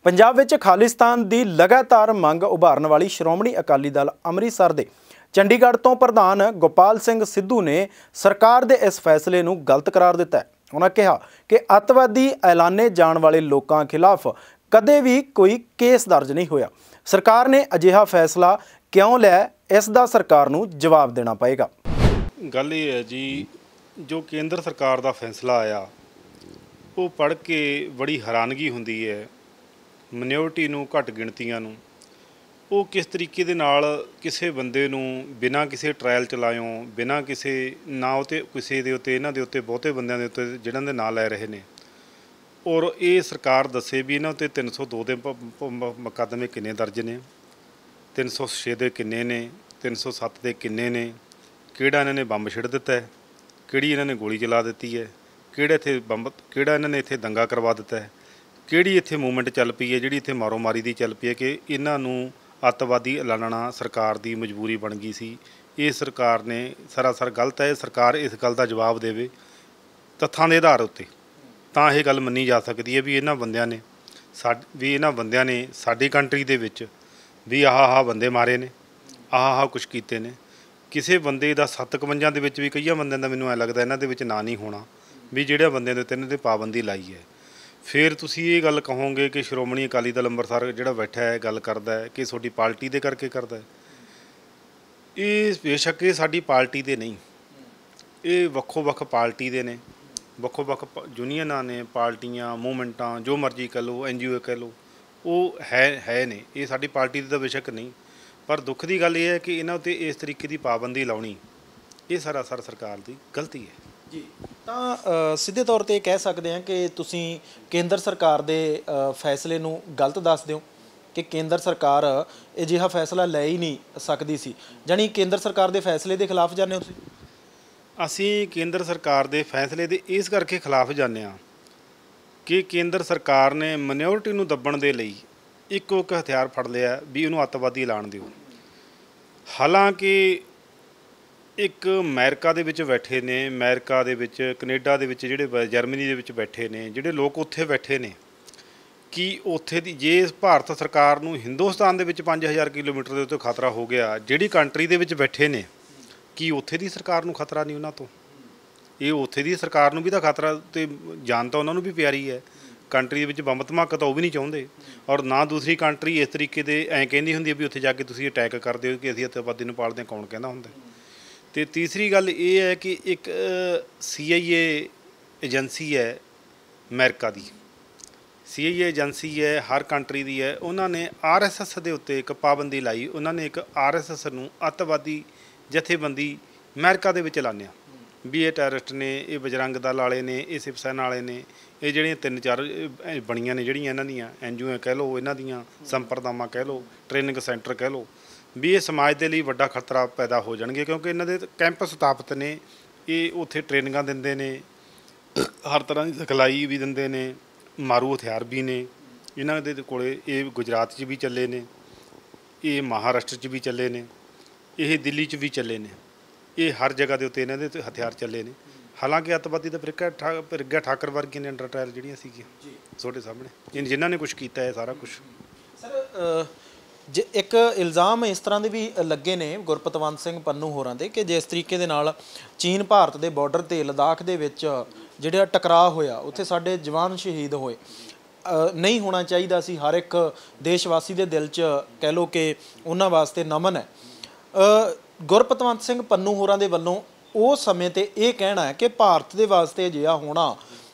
ਪੰਜਾਬ ਵਿੱਚ ਖਾਲਿਸਤਾਨ ਦੀ ਲਗਾਤਾਰ ਮੰਗ ਉਭਾਰਨ ਵਾਲੀ ਸ਼੍ਰੋਮਣੀ ਅਕਾਲੀ ਦਲ ਅੰਮ੍ਰਿਤਸਰ ਦੇ ਚੰਡੀਗੜ੍ਹ ਤੋਂ ਪ੍ਰਧਾਨ ਗੋਪਾਲ ਸਿੰਘ ਸਿੱਧੂ ਨੇ ਸਰਕਾਰ ਦੇ ਇਸ ਫੈਸਲੇ ਨੂੰ ਗਲਤ ਕਰਾਰ ਦਿੱਤਾ ਹੈ। ਉਹਨਾਂ ਕਿਹਾ ਕਿ ਅੱਤਵਾਦੀ ਐਲਾਨੇ ਜਾਣ ਵਾਲੇ ਲੋਕਾਂ ਖਿਲਾਫ ਕਦੇ ਵੀ ਕੋਈ ਕੇਸ ਦਰਜ ਨਹੀਂ ਹੋਇਆ। ਸਰਕਾਰ ਨੇ ਅਜਿਹਾ ਫੈਸਲਾ ਕਿਉਂ ਲਿਆ, ਇਸ ਦਾ ਸਰਕਾਰ ਨੂੰ ਜਵਾਬ ਦੇਣਾ ਪਏਗਾ। ਗੱਲ ਇਹ ਹੈ ਜੀ, ਜੋ ਕੇਂਦਰ ਸਰਕਾਰ ਦਾ ਫੈਸਲਾ ਆਇਆ ਉਹ ਪੜ੍ਹ ਕੇ ਬੜੀ ਹੈਰਾਨਗੀ ਹੁੰਦੀ ਹੈ। ਮਿਨੋਰਟੀ ਨੂੰ, ਘੱਟ ਗਿਣਤੀਆਂ ਨੂੰ, ਉਹ ਕਿਸ ਤਰੀਕੇ ਦੇ ਨਾਲ ਕਿਸੇ ਬੰਦੇ ਨੂੰ ਬਿਨਾਂ ਕਿਸੇ ਟਰਾਇਲ ਚਲਾਇਓ, ਬਿਨਾਂ ਕਿਸੇ ਨਾ ਉਤੇ ਕਿਸੇ ਦੇ ਉੱਤੇ, ਇਹਨਾਂ ਦੇ ਉੱਤੇ ਬਹੁਤੇ ਬੰਦਿਆਂ ਦੇ ਉੱਤੇ ਜਿਹਨਾਂ ਦੇ ਨਾਂ ਲੈ ਰਹੇ ਨੇ, ਔਰ ਇਹ ਸਰਕਾਰ ਦੱਸੇ ਵੀ ਇਹਨਾਂ ਉੱਤੇ 302 ਦੇ ਮੁਕੱਦਮੇ ਕਿੰਨੇ ਦਰਜ ਨੇ, 306 ਦੇ ਕਿੰਨੇ ਨੇ, 307 ਦੇ ਕਿੰਨੇ ਨੇ, ਕਿਹੜਾ ਇਹਨਾਂ ਨੇ ਬੰਬ ਛਿੜ ਦਿੱਤਾ ਹੈ, ਕਿਹੜੀ ਇਹਨਾਂ ਨੇ ਗੋਲੀ ਚਲਾ ਦਿੱਤੀ ਹੈ, ਕਿਹੜਾ ਇਹਨਾਂ ਨੇ ਇੱਥੇ ਦੰਗਾ ਕਰਵਾ ਦਿੱਤਾ ਹੈ, ਕਿਹੜੀ ਇੱਥੇ ਮੂਵਮੈਂਟ ਚੱਲ ਪਈ ਹੈ ਜਿਹੜੀ ਇੱਥੇ ਮਾਰੋ ਮਾਰੀ ਦੀ ਚੱਲ ਪਈ ਹੈ ਕਿ ਇਹਨਾਂ ਨੂੰ ਅੱਤਵਾਦੀ ਐਲਾਨਣਾ ਸਰਕਾਰ ਦੀ ਮਜਬੂਰੀ ਬਣ ਗਈ ਸੀ। ਇਹ ਸਰਕਾਰ ਨੇ ਸਰਾਸਰ ਗਲਤ ਹੈ। ਸਰਕਾਰ ਇਸ ਗੱਲ ਦਾ ਜਵਾਬ ਦੇਵੇ ਤੱਥਾਂ ਦੇ ਆਧਾਰ ਉੱਤੇ, ਤਾਂ ਇਹ ਗੱਲ ਮੰਨੀ ਜਾ ਸਕਦੀ ਹੈ ਵੀ ਇਹਨਾਂ ਬੰਦਿਆਂ ਨੇ ਸਾਡੀ ਕੰਟਰੀ ਦੇ ਵਿੱਚ ਵੀ ਆਹ ਬੰਦੇ ਮਾਰੇ ਨੇ, ਆਹ ਕੁਛ ਕੀਤੇ ਨੇ। ਕਿਸੇ ਬੰਦੇ ਦਾ 57 ਦੇ ਵਿੱਚ ਵੀ ਕਈਆਂ ਬੰਦਿਆਂ ਦਾ ਮੈਨੂੰ ਐ ਲੱਗਦਾ ਇਹਨਾਂ ਦੇ ਵਿੱਚ ਨਾਂ ਨਹੀਂ ਹੋਣਾ ਵੀ ਜਿਹੜੇ ਬੰਦਿਆਂ ਦੇ ਉੱਤੇ ਇਹਨਾਂ 'ਤੇ ਪਾਬੰਦੀ ਲਾਈ ਹੈ। ਫਿਰ ਤੁਸੀਂ ਇਹ ਗੱਲ ਕਹੋਗੇ ਕਿ ਸ਼੍ਰੋਮਣੀ ਅਕਾਲੀ ਦਲ ਅੰਮ੍ਰਿਤਸਰ ਜਿਹੜਾ ਬੈਠਾ ਹੈ ਗੱਲ ਕਰਦਾ ਹੈ ਕਿ ਤੁਹਾਡੀ ਪਾਰਟੀ ਦੇ ਕਰਕੇ ਕਰਦਾ ਹੈ। ਇਹ ਬੇਸ਼ੱਕ ਇਹ ਸਾਡੀ ਪਾਰਟੀ ਦੇ ਨਹੀਂ, ਇਹ ਵੱਖੋ ਵੱਖ ਪਾਰਟੀ ਦੇ ਨੇ, ਵੱਖੋ ਵੱਖ ਯੂਨੀਅਨਾਂ ਨੇ, ਪਾਰਟੀਆਂ, ਮੂਵਮੈਂਟਾਂ, ਜੋ ਮਰਜ਼ੀ ਕਹਿ ਲਓ, NGO ਕਹਿ ਲਓ, ਉਹ ਹੈ ਨੇ। ਇਹ ਸਾਡੀ ਪਾਰਟੀ ਦੇ ਤਾਂ ਬੇਸ਼ੱਕ ਨਹੀਂ, ਪਰ ਦੁੱਖ ਦੀ ਗੱਲ ਇਹ ਹੈ ਕਿ ਇਹਨਾਂ ਉੱਤੇ ਇਸ ਤਰੀਕੇ ਦੀ ਪਾਬੰਦੀ ਲਾਉਣੀ ਇਹ ਸਰਾਸਰ ਸਰਕਾਰ ਦੀ ਗਲਤੀ ਹੈ ਜੀ। ਤਾਂ ਸਿੱਧੇ ਤੌਰ ਤੇ ਕਹਿ ਸਕਦੇ ਹਾਂ ਕਿ ਤੁਸੀਂ ਕੇਂਦਰ ਸਰਕਾਰ ਦੇ ਫੈਸਲੇ ਨੂੰ ਗਲਤ ਦੱਸਦੇ ਹੋ ਕਿ ਕੇਂਦਰ ਸਰਕਾਰ ਅਜਿਹਾ ਫੈਸਲਾ ਲੈ ਹੀ ਨਹੀਂ ਸਕਦੀ ਸੀ, ਜਾਣੀ ਕੇਂਦਰ ਸਰਕਾਰ ਦੇ ਫੈਸਲੇ ਦੇ ਖਿਲਾਫ ਜਾਂਦੇ ਹੋ ਤੁਸੀਂ? ਅਸੀਂ ਕੇਂਦਰ ਸਰਕਾਰ ਦੇ ਫੈਸਲੇ ਦੇ ਇਸ ਕਰਕੇ ਖਿਲਾਫ ਜਾਂਦੇ ਹਾਂ ਕਿ ਕੇਂਦਰ ਸਰਕਾਰ ਨੇ ਮਾਈਨੋਰਿਟੀ ਨੂੰ ਦੱਬਣ ਦੇ ਲਈ ਇੱਕੋ ਇੱਕ ਹਥਿਆਰ ਫੜ ਲਿਆ ਵੀ ਉਹਨੂੰ ਅੱਤਵਾਦੀ ਐਲਾਨ ਦਿਓ। ਹਾਲਾਂਕਿ ਇੱਕ ਅਮਰੀਕਾ ਦੇ ਵਿੱਚ ਬੈਠੇ ਨੇ, ਅਮਰੀਕਾ ਦੇ ਵਿੱਚ, ਕੈਨੇਡਾ ਦੇ ਵਿੱਚ, ਜਿਹੜੇ ਜਰਮਨੀ ਦੇ ਵਿੱਚ ਬੈਠੇ ਨੇ, ਜਿਹੜੇ ਲੋਕ ਉੱਥੇ ਬੈਠੇ ਨੇ, ਕਿ ਉੱਥੇ ਦੀ ਜੇ ਭਾਰਤ ਸਰਕਾਰ ਨੂੰ ਹਿੰਦੁਸਤਾਨ ਦੇ ਵਿੱਚ 5000 ਕਿਲੋਮੀਟਰ ਦੇ ਉੱਤੇ ਖਤਰਾ ਹੋ ਗਿਆ, ਜਿਹੜੀ ਕੰਟਰੀ ਦੇ ਵਿੱਚ ਬੈਠੇ ਨੇ, ਕੀ ਉੱਥੇ ਦੀ ਸਰਕਾਰ ਨੂੰ ਖਤਰਾ ਨਹੀਂ ਉਹਨਾਂ ਤੋਂ? ਇਹ ਉੱਥੇ ਦੀ ਸਰਕਾਰ ਨੂੰ ਵੀ ਤਾਂ ਖਤਰਾ, ਤੇ ਜਾਨ ਤਾਂ ਉਹਨਾਂ ਨੂੰ ਵੀ ਪਿਆਰੀ ਹੈ। ਕੰਟਰੀ ਦੇ ਵਿੱਚ ਬੰਬ ਧਮਾਕਾ ਤਾਂ ਉਹ ਵੀ ਨਹੀਂ ਚਾਹੁੰਦੇ, ਔਰ ਨਾ ਦੂਸਰੀ ਕੰਟਰੀ ਇਸ ਤਰੀਕੇ ਦੇ ਐਂ ਕਹਿੰਦੀ ਹੁੰਦੀ ਹੈ ਵੀ ਉੱਥੇ ਜਾ ਕੇ ਤੁਸੀਂ ਅਟੈਕ ਕਰਦੇ ਹੋ ਕਿ ਅਸੀਂ ਅੱਤਵਾਦੀ ਨੂੰ ਪਾਲਦੇ, ਕੌਣ ਕਹਿੰਦਾ ਹੁੰਦਾ। ਅਤੇ ਤੀਸਰੀ ਗੱਲ ਇਹ ਹੈ ਕਿ ਇੱਕ CIA ਏਜੰਸੀ ਹੈ ਅਮਰੀਕਾ ਦੀ, CIA ਏਜੰਸੀ ਹੈ, ਹਰ ਕੰਟਰੀ ਦੀ ਹੈ। ਉਹਨਾਂ ਨੇ RSS ਦੇ ਉੱਤੇ ਇੱਕ ਪਾਬੰਦੀ ਲਾਈ। ਉਹਨਾਂ ਨੇ ਇੱਕ RSS ਨੂੰ ਅੱਤਵਾਦੀ ਜਥੇਬੰਦੀ ਅਮਰੀਕਾ ਦੇ ਵਿੱਚ ਐਲਾਨਿਆ ਵੀ ਇਹ ਟੈਰਰਿਸਟ ਨੇ, ਇਹ ਬਜਰੰਗ ਦਲ ਵਾਲੇ ਨੇ, ਇਹ ਸ਼ਿਵ ਸੈਨਾ ਵਾਲੇ ਨੇ। ਇਹ ਜਿਹੜੀਆਂ 3-4 ਬਣੀਆਂ ਨੇ ਜਿਹੜੀਆਂ ਇਹਨਾਂ ਦੀਆਂ NGO ਕਹਿ ਲਓ, ਇਹਨਾਂ ਦੀਆਂ ਸੰਪਰਦਾਵਾਂ ਕਹਿ ਲਓ, ਟ੍ਰੇਨਿੰਗ ਸੈਂਟਰ ਕਹਿ ਲਓ, ਵੀ ਇਹ ਸਮਾਜ ਦੇ ਲਈ ਵੱਡਾ ਖਤਰਾ ਪੈਦਾ ਹੋ ਜਾਣਗੇ, ਕਿਉਂਕਿ ਇਹਨਾਂ ਦੇ ਕੈਂਪ ਸਥਾਪਿਤ ਨੇ। ਇਹ ਉੱਥੇ ਟ੍ਰੇਨਿੰਗਾਂ ਦਿੰਦੇ ਨੇ, ਹਰ ਤਰ੍ਹਾਂ ਦੀ ਸਿਖਲਾਈ ਵੀ ਦਿੰਦੇ ਨੇ, ਮਾਰੂ ਹਥਿਆਰ ਵੀ ਨੇ ਇਹਨਾਂ ਦੇ ਕੋਲੇ। ਇਹ ਗੁਜਰਾਤ 'ਚ ਵੀ ਚੱਲੇ ਨੇ, ਇਹ ਮਹਾਰਾਸ਼ਟਰ 'ਚ ਵੀ ਚੱਲੇ ਨੇ, ਇਹ ਦਿੱਲੀ 'ਚ ਵੀ ਚੱਲੇ ਨੇ, ਇਹ ਹਰ ਜਗ੍ਹਾ ਦੇ ਉੱਤੇ ਇਹਨਾਂ ਦੇ ਹਥਿਆਰ ਚੱਲੇ ਨੇ। ਹਾਲਾਂਕਿ ਅੱਤਵਾਦੀ ਦਾ ਪ੍ਰਿਗਿਆ ਠਾਕਰ ਵਰਗੀਆਂ ਨੇ ਅੰਡਰ ਟ੍ਰਾਇਲ ਜਿਹੜੀਆਂ ਸੀਗੀਆਂ ਤੁਹਾਡੇ ਸਾਹਮਣੇ, ਜਿਨ੍ਹਾਂ ਨੇ ਕੁਛ ਕੀਤਾ ਹੈ ਸਾਰਾ ਕੁਛ। ਸਰ ਜੇ ਇੱਕ ਇਲਜ਼ਾਮ ਇਸ ਤਰ੍ਹਾਂ ਦੇ ਵੀ ਲੱਗੇ ਨੇ ਗੁਰਪਤਵੰਤ ਸਿੰਘ ਪੰਨੂ ਹੋਰਾਂ ਦੇ ਕਿ ਜਿਸ ਤਰੀਕੇ ਦੇ ਨਾਲ ਚੀਨ ਭਾਰਤ ਦੇ ਬਾਰਡਰ 'ਤੇ ਲਦਾਖ ਦੇ ਵਿੱਚ ਜਿਹੜਾ ਟਕਰਾਅ ਹੋਇਆ, ਉੱਥੇ ਸਾਡੇ ਜਵਾਨ ਸ਼ਹੀਦ ਹੋਏ, ਨਹੀਂ ਹੋਣਾ ਚਾਹੀਦਾ ਸੀ। ਹਰ ਇੱਕ ਦੇਸ਼ ਵਾਸੀ ਦੇ ਦਿਲ 'ਚ ਕਹਿ ਲਓ ਕਿ ਉਹਨਾਂ ਵਾਸਤੇ ਨਮਨ ਹੈ। ਗੁਰਪਤਵੰਤ ਸਿੰਘ ਪੰਨੂ ਹੋਰਾਂ ਦੇ ਵੱਲੋਂ ਉਸ ਸਮੇਂ 'ਤੇ ਇਹ ਕਹਿਣਾ ਹੈ ਕਿ ਭਾਰਤ ਦੇ ਵਾਸਤੇ ਅਜਿਹਾ ਹੋਣਾ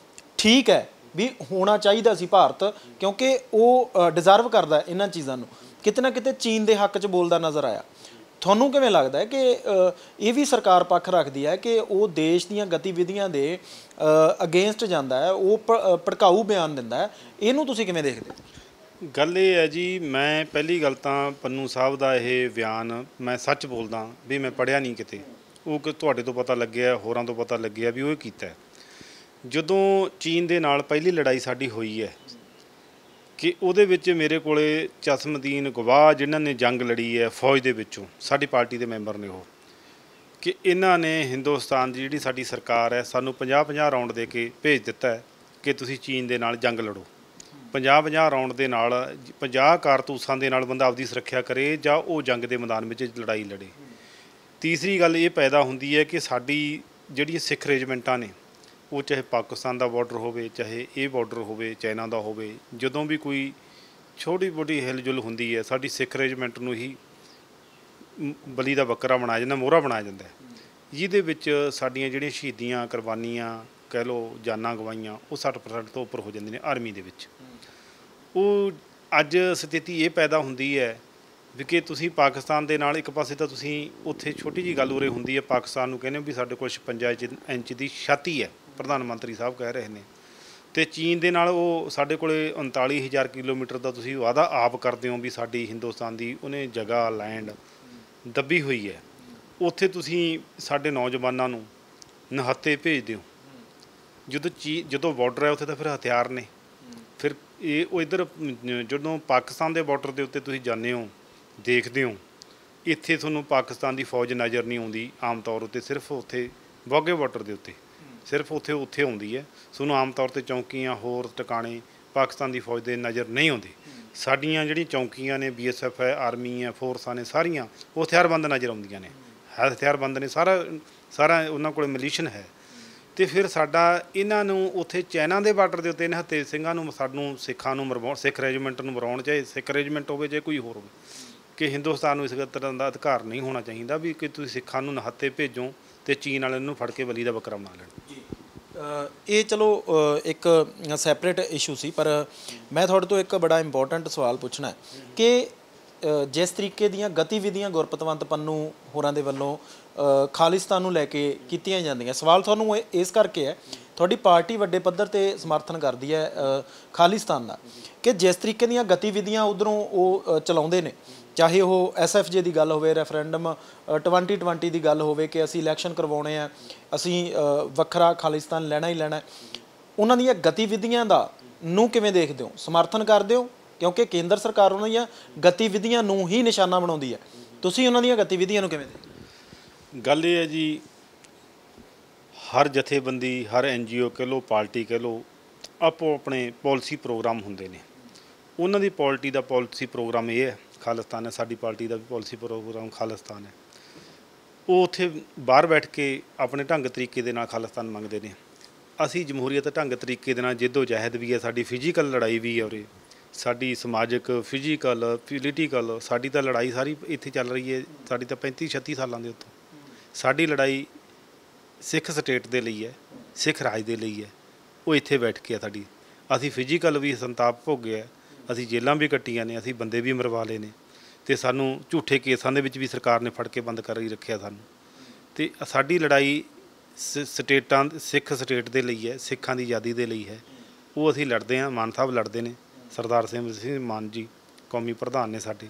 ਠੀਕ ਹੈ, ਵੀ ਹੋਣਾ ਚਾਹੀਦਾ ਸੀ ਭਾਰਤ, ਕਿਉਂਕਿ ਉਹ ਡਿਜ਼ਰਵ ਕਰਦਾ ਇਹਨਾਂ ਚੀਜ਼ਾਂ ਨੂੰ। ਕਿਤੇ ਨਾ ਕਿਤੇ ਚੀਨ ਦੇ ਹੱਕ 'ਚ ਬੋਲਦਾ ਨਜ਼ਰ ਆਇਆ। ਤੁਹਾਨੂੰ ਕਿਵੇਂ ਲੱਗਦਾ ਹੈ ਕਿ ਇਹ ਵੀ ਸਰਕਾਰ ਪੱਖ ਰੱਖਦੀ ਹੈ ਕਿ ਉਹ ਦੇਸ਼ ਦੀਆਂ ਗਤੀਵਿਧੀਆਂ ਦੇ ਅਗੇਂਸਟ ਜਾਂਦਾ ਹੈ, ਉਹ ਭੜਕਾਊ ਬਿਆਨ ਦਿੰਦਾ ਹੈ? ਇਹਨੂੰ ਤੁਸੀਂ ਕਿਵੇਂ ਦੇਖਦੇ ਹੋ? ਗੱਲ ਇਹ ਹੈ ਜੀ, ਮੈਂ ਪਹਿਲੀ ਗੱਲ ਤਾਂ ਪੰਨੂ ਸਾਹਿਬ ਦਾ ਇਹ ਬਿਆਨ ਮੈਂ ਸੱਚ ਬੋਲਦਾ ਵੀ ਮੈਂ ਪੜ੍ਹਿਆ ਨਹੀਂ ਕਿਤੇ। ਉਹ ਕਿ ਤੁਹਾਡੇ ਤੋਂ ਪਤਾ ਲੱਗਿਆ, ਹੋਰਾਂ ਤੋਂ ਪਤਾ ਲੱਗਿਆ ਵੀ ਉਹ ਕੀਤਾ। ਜਦੋਂ ਚੀਨ ਦੇ ਨਾਲ ਪਹਿਲੀ ਲੜਾਈ ਸਾਡੀ ਹੋਈ ਹੈ ਕਿ ਉਹਦੇ ਵਿੱਚ ਮੇਰੇ ਕੋਲੇ ਚਸ਼ਮਦੀਨ ਗਵਾਹ ਜਿਨ੍ਹਾਂ ਨੇ ਜੰਗ ਲੜੀ ਹੈ ਫੌਜ ਦੇ ਵਿੱਚੋਂ, ਸਾਡੀ ਪਾਰਟੀ ਦੇ ਮੈਂਬਰ ਨੇ, ਉਹ ਕਿ ਇਹਨਾਂ ਨੇ ਹਿੰਦੁਸਤਾਨ ਦੀ ਜਿਹੜੀ ਸਾਡੀ ਸਰਕਾਰ ਹੈ ਸਾਨੂੰ 50-50 ਰਾਊਂਡ ਦੇ ਕੇ ਭੇਜ ਦਿੱਤਾ ਹੈ ਕਿ ਤੁਸੀਂ ਚੀਨ ਦੇ ਨਾਲ ਜੰਗ ਲੜੋ। 50-50 ਰਾਊਂਡ ਦੇ ਨਾਲ 50 ਕਾਰਤੂਸਾਂ ਦੇ ਨਾਲ ਬੰਦਾ ਆਪਦੀ ਸੁਰੱਖਿਆ ਕਰੇ ਜਾਂ ਉਹ ਜੰਗ ਦੇ ਮੈਦਾਨ ਵਿੱਚ ਲੜਾਈ ਲੜੇ। ਤੀਸਰੀ ਗੱਲ ਇਹ ਪੈਦਾ ਹੁੰਦੀ ਹੈ ਕਿ ਸਾਡੀ ਜਿਹੜੀਆਂ ਸਿੱਖ ਰੈਜੀਮੈਂਟਾਂ ਨੇ, ਉਹ ਚਾਹੇ ਪਾਕਿਸਤਾਨ ਦਾ ਬਾਰਡਰ ਹੋਵੇ, ਚਾਹੇ ਇਹ ਬਾਰਡਰ ਹੋਵੇ, ਚਾਈਨਾ ਦਾ ਹੋਵੇ, ਜਦੋਂ ਵੀ ਕੋਈ ਛੋਟੀ ਮੋਟੀ ਹਿਲਜੁਲ ਹੁੰਦੀ ਹੈ ਸਾਡੀ ਸਿੱਖ ਰੈਜੀਮੈਂਟ ਨੂੰ ਹੀ ਬਲੀ ਦਾ ਬੱਕਰਾ ਬਣਾਇਆ ਜਾਂਦਾ, ਮੋਹਰਾ ਬਣਾਇਆ ਜਾਂਦਾ, ਜਿਹਦੇ ਵਿੱਚ ਸਾਡੀਆਂ ਜਿਹੜੀਆਂ ਸ਼ਹੀਦੀਆਂ, ਕੁਰਬਾਨੀਆਂ ਕਹਿ ਲਓ, ਜਾਨਾਂ ਗਵਾਈਆਂ, ਉਹ 60% ਤੋਂ ਉੱਪਰ ਹੋ ਜਾਂਦੀਆਂ ਨੇ ਆਰਮੀ ਦੇ ਵਿੱਚ। ਉਹ ਅੱਜ ਸਥਿਤੀ ਇਹ ਪੈਦਾ ਹੁੰਦੀ ਹੈ ਵੀ ਕਿ ਤੁਸੀਂ ਪਾਕਿਸਤਾਨ ਦੇ ਨਾਲ ਇੱਕ ਪਾਸੇ ਤਾਂ ਤੁਸੀਂ ਉੱਥੇ ਛੋਟੀ ਜਿਹੀ ਗੱਲ ਉਰੇ ਹੁੰਦੀ ਹੈ, ਪਾਕਿਸਤਾਨ ਨੂੰ ਕਹਿੰਦੇ ਵੀ ਸਾਡੇ ਕੋਲ 56 ਇੰਚ ਦੀ ਛਾਤੀ ਹੈ, ਪ੍ਰਧਾਨ ਮੰਤਰੀ ਸਾਹਿਬ ਕਹਿ ਰਹੇ ਨੇ, ਅਤੇ ਚੀਨ ਦੇ ਨਾਲ ਉਹ ਸਾਡੇ ਕੋਲ 39,000 ਕਿਲੋਮੀਟਰ ਦਾ ਤੁਸੀਂ ਵਾਅਦਾ ਆਪ ਕਰਦੇ ਹੋ ਵੀ ਸਾਡੀ ਹਿੰਦੁਸਤਾਨ ਦੀ ਉਹਨੇ ਜਗ੍ਹਾ ਲੈਂਡ ਦੱਬੀ ਹੋਈ ਹੈ। ਉੱਥੇ ਤੁਸੀਂ ਸਾਡੇ ਨੌਜਵਾਨਾਂ ਨੂੰ ਨਿਹੱਥੇ ਭੇਜਦੇ ਹੋ। ਜਦੋਂ ਬਾਰਡਰ ਹੈ ਉੱਥੇ ਤਾਂ ਫਿਰ ਹਥਿਆਰ ਨੇ। ਫਿਰ ਉਹ ਇੱਧਰ ਜਦੋਂ ਪਾਕਿਸਤਾਨ ਦੇ ਬਾਰਡਰ ਦੇ ਉੱਤੇ ਤੁਸੀਂ ਜਾਂਦੇ ਹੋ, ਦੇਖਦੇ ਹੋ, ਇੱਥੇ ਤੁਹਾਨੂੰ ਪਾਕਿਸਤਾਨ ਦੀ ਫੌਜ ਨਜ਼ਰ ਨਹੀਂ ਆਉਂਦੀ ਆਮ ਤੌਰ ਉੱਤੇ, ਸਿਰਫ ਉੱਥੇ ਵਾਹਗੇ ਬਾਰਡਰ ਦੇ ਉੱਤੇ ਸਿਰਫ ਉੱਥੇ ਆਉਂਦੀ ਹੈ। ਤੁਹਾਨੂੰ ਆਮ ਤੌਰ 'ਤੇ ਚੌਂਕੀਆਂ, ਹੋਰ ਟਿਕਾਣੇ ਪਾਕਿਸਤਾਨ ਦੀ ਫੌਜ ਦੇ ਨਜ਼ਰ ਨਹੀਂ ਆਉਂਦੇ। ਸਾਡੀਆਂ ਜਿਹੜੀਆਂ ਚੌਂਕੀਆਂ ਨੇ, BSF ਹੈ, ਆਰਮੀ ਹੈ, ਫੋਰਸਾਂ ਨੇ, ਸਾਰੀਆਂ ਉਹ ਹਥਿਆਰਬੰਦ ਨਜ਼ਰ ਆਉਂਦੀਆਂ ਨੇ। ਹਥਿਆਰਬੰਦ ਨੇ, ਸਾਰਾ ਉਹਨਾਂ ਕੋਲ ਮਿਲੀਸ਼ਨ ਹੈ। ਤੇ ਫਿਰ ਸਾਡਾ ਇਹਨਾਂ ਨੂੰ ਉੱਥੇ ਚਾਈਨਾ ਦੇ ਬਾਰਡਰ ਦੇ ਉੱਤੇ ਨਿਹੱਥੇ ਸਿੰਘਾਂ ਨੂੰ, ਸਾਨੂੰ ਸਿੱਖਾਂ ਨੂੰ ਮਰਵਾਉਣ, ਸਿੱਖ ਰੈਜੀਮੈਂਟ ਨੂੰ ਮਰਵਾਉਣ, ਚਾਹੇ ਸਿੱਖ ਰੈਜੀਮੈਂਟ ਹੋਵੇ ਚਾਹੇ ਕੋਈ ਹੋਰ ਹੋਵੇ, ਕਿ ਹਿੰਦੁਸਤਾਨ ਨੂੰ ਇਸ ਤਰ੍ਹਾਂ ਦਾ ਅਧਿਕਾਰ ਨਹੀਂ ਹੋਣਾ ਚਾਹੀਦਾ ਵੀ ਕਿ ਤੁਸੀਂ ਸਿੱਖਾਂ ਨੂੰ ਨਿਹੱਥੇ ਭੇਜੋ ਤੇ ਚੀਨ ਵਾਲਿਆਂ ਨੂੰ ਫੜ ਕੇ ਬਲੀ ਦਾ ਬੱਕਰਾ ਬਣਾ ਲੈਣ। ਇਹ ਚਲੋ ਇੱਕ ਸੈਪਰੇਟ ਇਸ਼ੂ ਸੀ, ਪਰ ਮੈਂ ਤੁਹਾਡੇ ਤੋਂ ਇੱਕ ਬੜਾ ਇੰਪੋਰਟੈਂਟ ਸਵਾਲ ਪੁੱਛਣਾ ਹੈ ਕਿ ਜਿਸ ਤਰੀਕੇ ਦੀਆਂ ਗਤੀਵਿਧੀਆਂ ਗੁਰਪਤਵੰਤ ਪੰਨੂ ਹੋਰਾਂ ਦੇ ਵੱਲੋਂ ਖਾਲਿਸਤਾਨ ਨੂੰ ਲੈ ਕੇ ਕੀਤੀਆਂ ਜਾਂਦੀਆਂ, ਸਵਾਲ ਤੁਹਾਨੂੰ ਇਸ ਕਰਕੇ ਹੈ, ਤੁਹਾਡੀ ਪਾਰਟੀ ਵੱਡੇ ਪੱਧਰ 'ਤੇ ਸਮਰਥਨ ਕਰਦੀ ਹੈ ਖਾਲਿਸਤਾਨ ਦਾ, ਕਿ ਜਿਸ ਤਰੀਕੇ ਦੀਆਂ ਗਤੀਵਿਧੀਆਂ ਉੱਧਰੋਂ ਉਹ ਚਲਾਉਂਦੇ ਨੇ, ਚਾਹੇ ਉਹ SFJ ਦੀ ਗੱਲ ਹੋਵੇ, ਰੈਫਰੈਂਡਮ 2020 ਦੀ ਗੱਲ ਹੋਵੇ ਕਿ ਅਸੀਂ ਇਲੈਕਸ਼ਨ ਕਰਵਾਉਣੇ ਆ, ਅਸੀਂ ਵੱਖਰਾ ਖਾਲਿਸਤਾਨ ਲੈਣਾ ਹੀ ਲੈਣਾ, ਉਹਨਾਂ ਦੀਆਂ ਗਤੀਵਿਧੀਆਂ ਦਾ ਨੂੰ ਕਿਵੇਂ ਦੇਖਦੇ ਹੋ, ਸਮਰਥਨ ਕਰਦੇ ਹੋ? ਕਿਉਂਕਿ ਕੇਂਦਰ ਸਰਕਾਰ ਉਹਨਾਂ ਦੀਆਂ ਗਤੀਵਿਧੀਆਂ ਨੂੰ ਹੀ ਨਿਸ਼ਾਨਾ ਬਣਾਉਂਦੀ ਹੈ, ਤੁਸੀਂ ਉਹਨਾਂ ਦੀਆਂ ਗਤੀਵਿਧੀਆਂ ਨੂੰ ਕਿਵੇਂ ਦੇਖਦੇ? ਗੱਲ ਇਹ ਹੈ ਜੀ, ਹਰ ਜਥੇਬੰਦੀ, ਹਰ NGO ਕਹਿ ਲਓ, ਪਾਰਟੀ ਕਹਿ ਲਓ, ਆਪੋ ਆਪਣੇ ਪਾਲਿਸੀ ਪ੍ਰੋਗਰਾਮ ਹੁੰਦੇ ਨੇ। ਉਹਨਾਂ ਦੀ ਪਾਰਟੀ ਦਾ ਪਾਲਿਸੀ ਪ੍ਰੋਗਰਾਮ ਇਹ ਹੈ ਖਾਲਿਸਤਾਨ ਹੈ, ਸਾਡੀ ਪਾਰਟੀ ਦਾ ਵੀ ਪਾਲਿਸੀ ਪ੍ਰੋਗਰਾਮ ਖਾਲਿਸਤਾਨ ਹੈ। ਉਹ ਉੱਥੇ ਬਾਹਰ ਬੈਠ ਕੇ ਆਪਣੇ ਢੰਗ ਤਰੀਕੇ ਦੇ ਨਾਲ ਖਾਲਿਸਤਾਨ ਮੰਗਦੇ ਨੇ। ਅਸੀਂ ਜਮਹੂਰੀਅਤ ਢੰਗ ਤਰੀਕੇ ਦੇ ਨਾਲ ਜਿੱਦੋ ਜਹਿਦ ਵੀ ਹੈ, ਸਾਡੀ ਫਿਜ਼ੀਕਲ ਲੜਾਈ ਵੀ ਹੈ, ਉਰੇ ਸਾਡੀ ਸਮਾਜਿਕ, ਫਿਜ਼ੀਕਲ, ਪੋਲੀਟੀਕਲ, ਸਾਡੀ ਤਾਂ ਲੜਾਈ ਸਾਰੀ ਇੱਥੇ ਚੱਲ ਰਹੀ ਹੈ। ਸਾਡੀ ਤਾਂ 35-36 ਸਾਲਾਂ ਦੇ ਉੱਤੋਂ ਸਾਡੀ ਲੜਾਈ ਸਿੱਖ ਸਟੇਟ ਦੇ ਲਈ ਹੈ, ਸਿੱਖ ਰਾਜ ਦੇ ਲਈ ਹੈ। ਉਹ ਇੱਥੇ ਬੈਠ ਕੇ ਆ ਸਾਡੀ। ਅਸੀਂ ਫਿਜ਼ੀਕਲ ਵੀ ਸੰਤਾਪ ਭੋਗਿਆ, ਅਸੀਂ ਜੇਲ੍ਹਾਂ ਵੀ ਕੱਟੀਆਂ ਨੇ, ਅਸੀਂ ਬੰਦੇ ਵੀ ਮਰਵਾ ਲਏ ਨੇ, ਅਤੇ ਸਾਨੂੰ ਝੂਠੇ ਕੇਸਾਂ ਦੇ ਵਿੱਚ ਵੀ ਸਰਕਾਰ ਨੇ ਫੜ ਕੇ ਬੰਦ ਕਰ ਹੀ ਰੱਖਿਆ ਸਾਨੂੰ। ਅਤੇ ਸਾਡੀ ਲੜਾਈ ਸਟੇਟਾਂ, ਸਿੱਖ ਸਟੇਟ ਦੇ ਲਈ ਹੈ, ਸਿੱਖਾਂ ਦੀ ਆਜ਼ਾਦੀ ਦੇ ਲਈ ਹੈ। ਉਹ ਅਸੀਂ ਲੜਦੇ ਹਾਂ। ਮਾਨ ਸਾਹਿਬ ਲੜਦੇ ਨੇ, ਸਰਦਾਰ ਸਿਮਰਜੀਤ ਸਿੰਘ ਮਾਨ ਜੀ ਕੌਮੀ ਪ੍ਰਧਾਨ ਨੇ ਸਾਡੇ,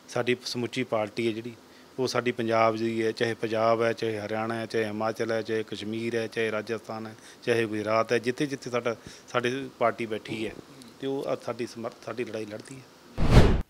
ਸਾਡੀ ਸਮੁੱਚੀ ਪਾਰਟੀ ਹੈ ਜਿਹੜੀ, ਉਹ ਸਾਡੀ ਪੰਜਾਬ ਦੀ ਹੈ, ਚਾਹੇ ਪੰਜਾਬ ਹੈ, ਚਾਹੇ ਹਰਿਆਣਾ ਹੈ, ਚਾਹੇ ਹਿਮਾਚਲ ਹੈ, ਚਾਹੇ ਕਸ਼ਮੀਰ ਹੈ, ਚਾਹੇ ਰਾਜਸਥਾਨ ਹੈ, ਚਾਹੇ ਗੁਜਰਾਤ ਹੈ, ਜਿੱਥੇ ਜਿੱਥੇ ਸਾਡੀ ਪਾਰਟੀ ਬੈਠੀ ਹੈ, ਅਤੇ ਉਹ ਸਾਡੀ ਲੜਾਈ ਲੜਦੀ ਹੈ।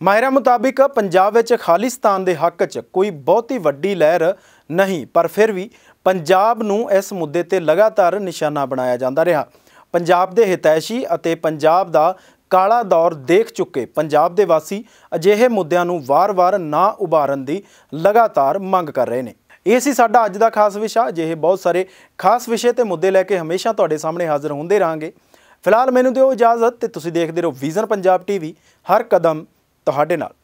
ਮਾਹਿਰਾਂ ਮੁਤਾਬਿਕ ਪੰਜਾਬ ਵਿੱਚ ਖਾਲਿਸਤਾਨ ਦੇ ਹੱਕ 'ਚ ਕੋਈ ਬਹੁਤੀ ਵੱਡੀ ਲਹਿਰ ਨਹੀਂ, ਪਰ ਫਿਰ ਵੀ ਪੰਜਾਬ ਨੂੰ ਇਸ ਮੁੱਦੇ 'ਤੇ ਲਗਾਤਾਰ ਨਿਸ਼ਾਨਾ ਬਣਾਇਆ ਜਾਂਦਾ ਰਿਹਾ। ਪੰਜਾਬ ਦੇ ਹਿਤੈਸ਼ੀ ਅਤੇ ਪੰਜਾਬ ਦਾ ਕਾਲਾ ਦੌਰ ਦੇਖ ਚੁੱਕੇ ਪੰਜਾਬ ਦੇ ਵਾਸੀ ਅਜਿਹੇ ਮੁੱਦਿਆਂ ਨੂੰ ਵਾਰ-ਵਾਰ ਨਾ ਉਭਾਰਨ ਦੀ ਲਗਾਤਾਰ ਮੰਗ ਕਰ ਰਹੇ ਨੇ। ਇਹ ਸੀ ਸਾਡਾ ਅੱਜ ਦਾ ਖਾਸ ਵਿਸ਼ਾ। ਅਜਿਹੇ ਬਹੁਤ ਸਾਰੇ ਖਾਸ ਵਿਸ਼ੇ ਤੇ ਮੁੱਦੇ ਲੈ ਕੇ ਹਮੇਸ਼ਾ ਤੁਹਾਡੇ ਸਾਹਮਣੇ ਹਾਜ਼ਰ ਹੁੰਦੇ ਰਹਾਂਗੇ। ਫਿਲਹਾਲ ਮੈਨੂੰ ਦਿਓ ਇਜਾਜ਼ਤ ਤੇ ਤੁਸੀਂ ਦੇਖਦੇ ਰਹੋ ਵਿਜ਼ਨ ਪੰਜਾਬ TV, ਹਰ ਕਦਮ ਤੁਹਾਡੇ ਨਾਲ।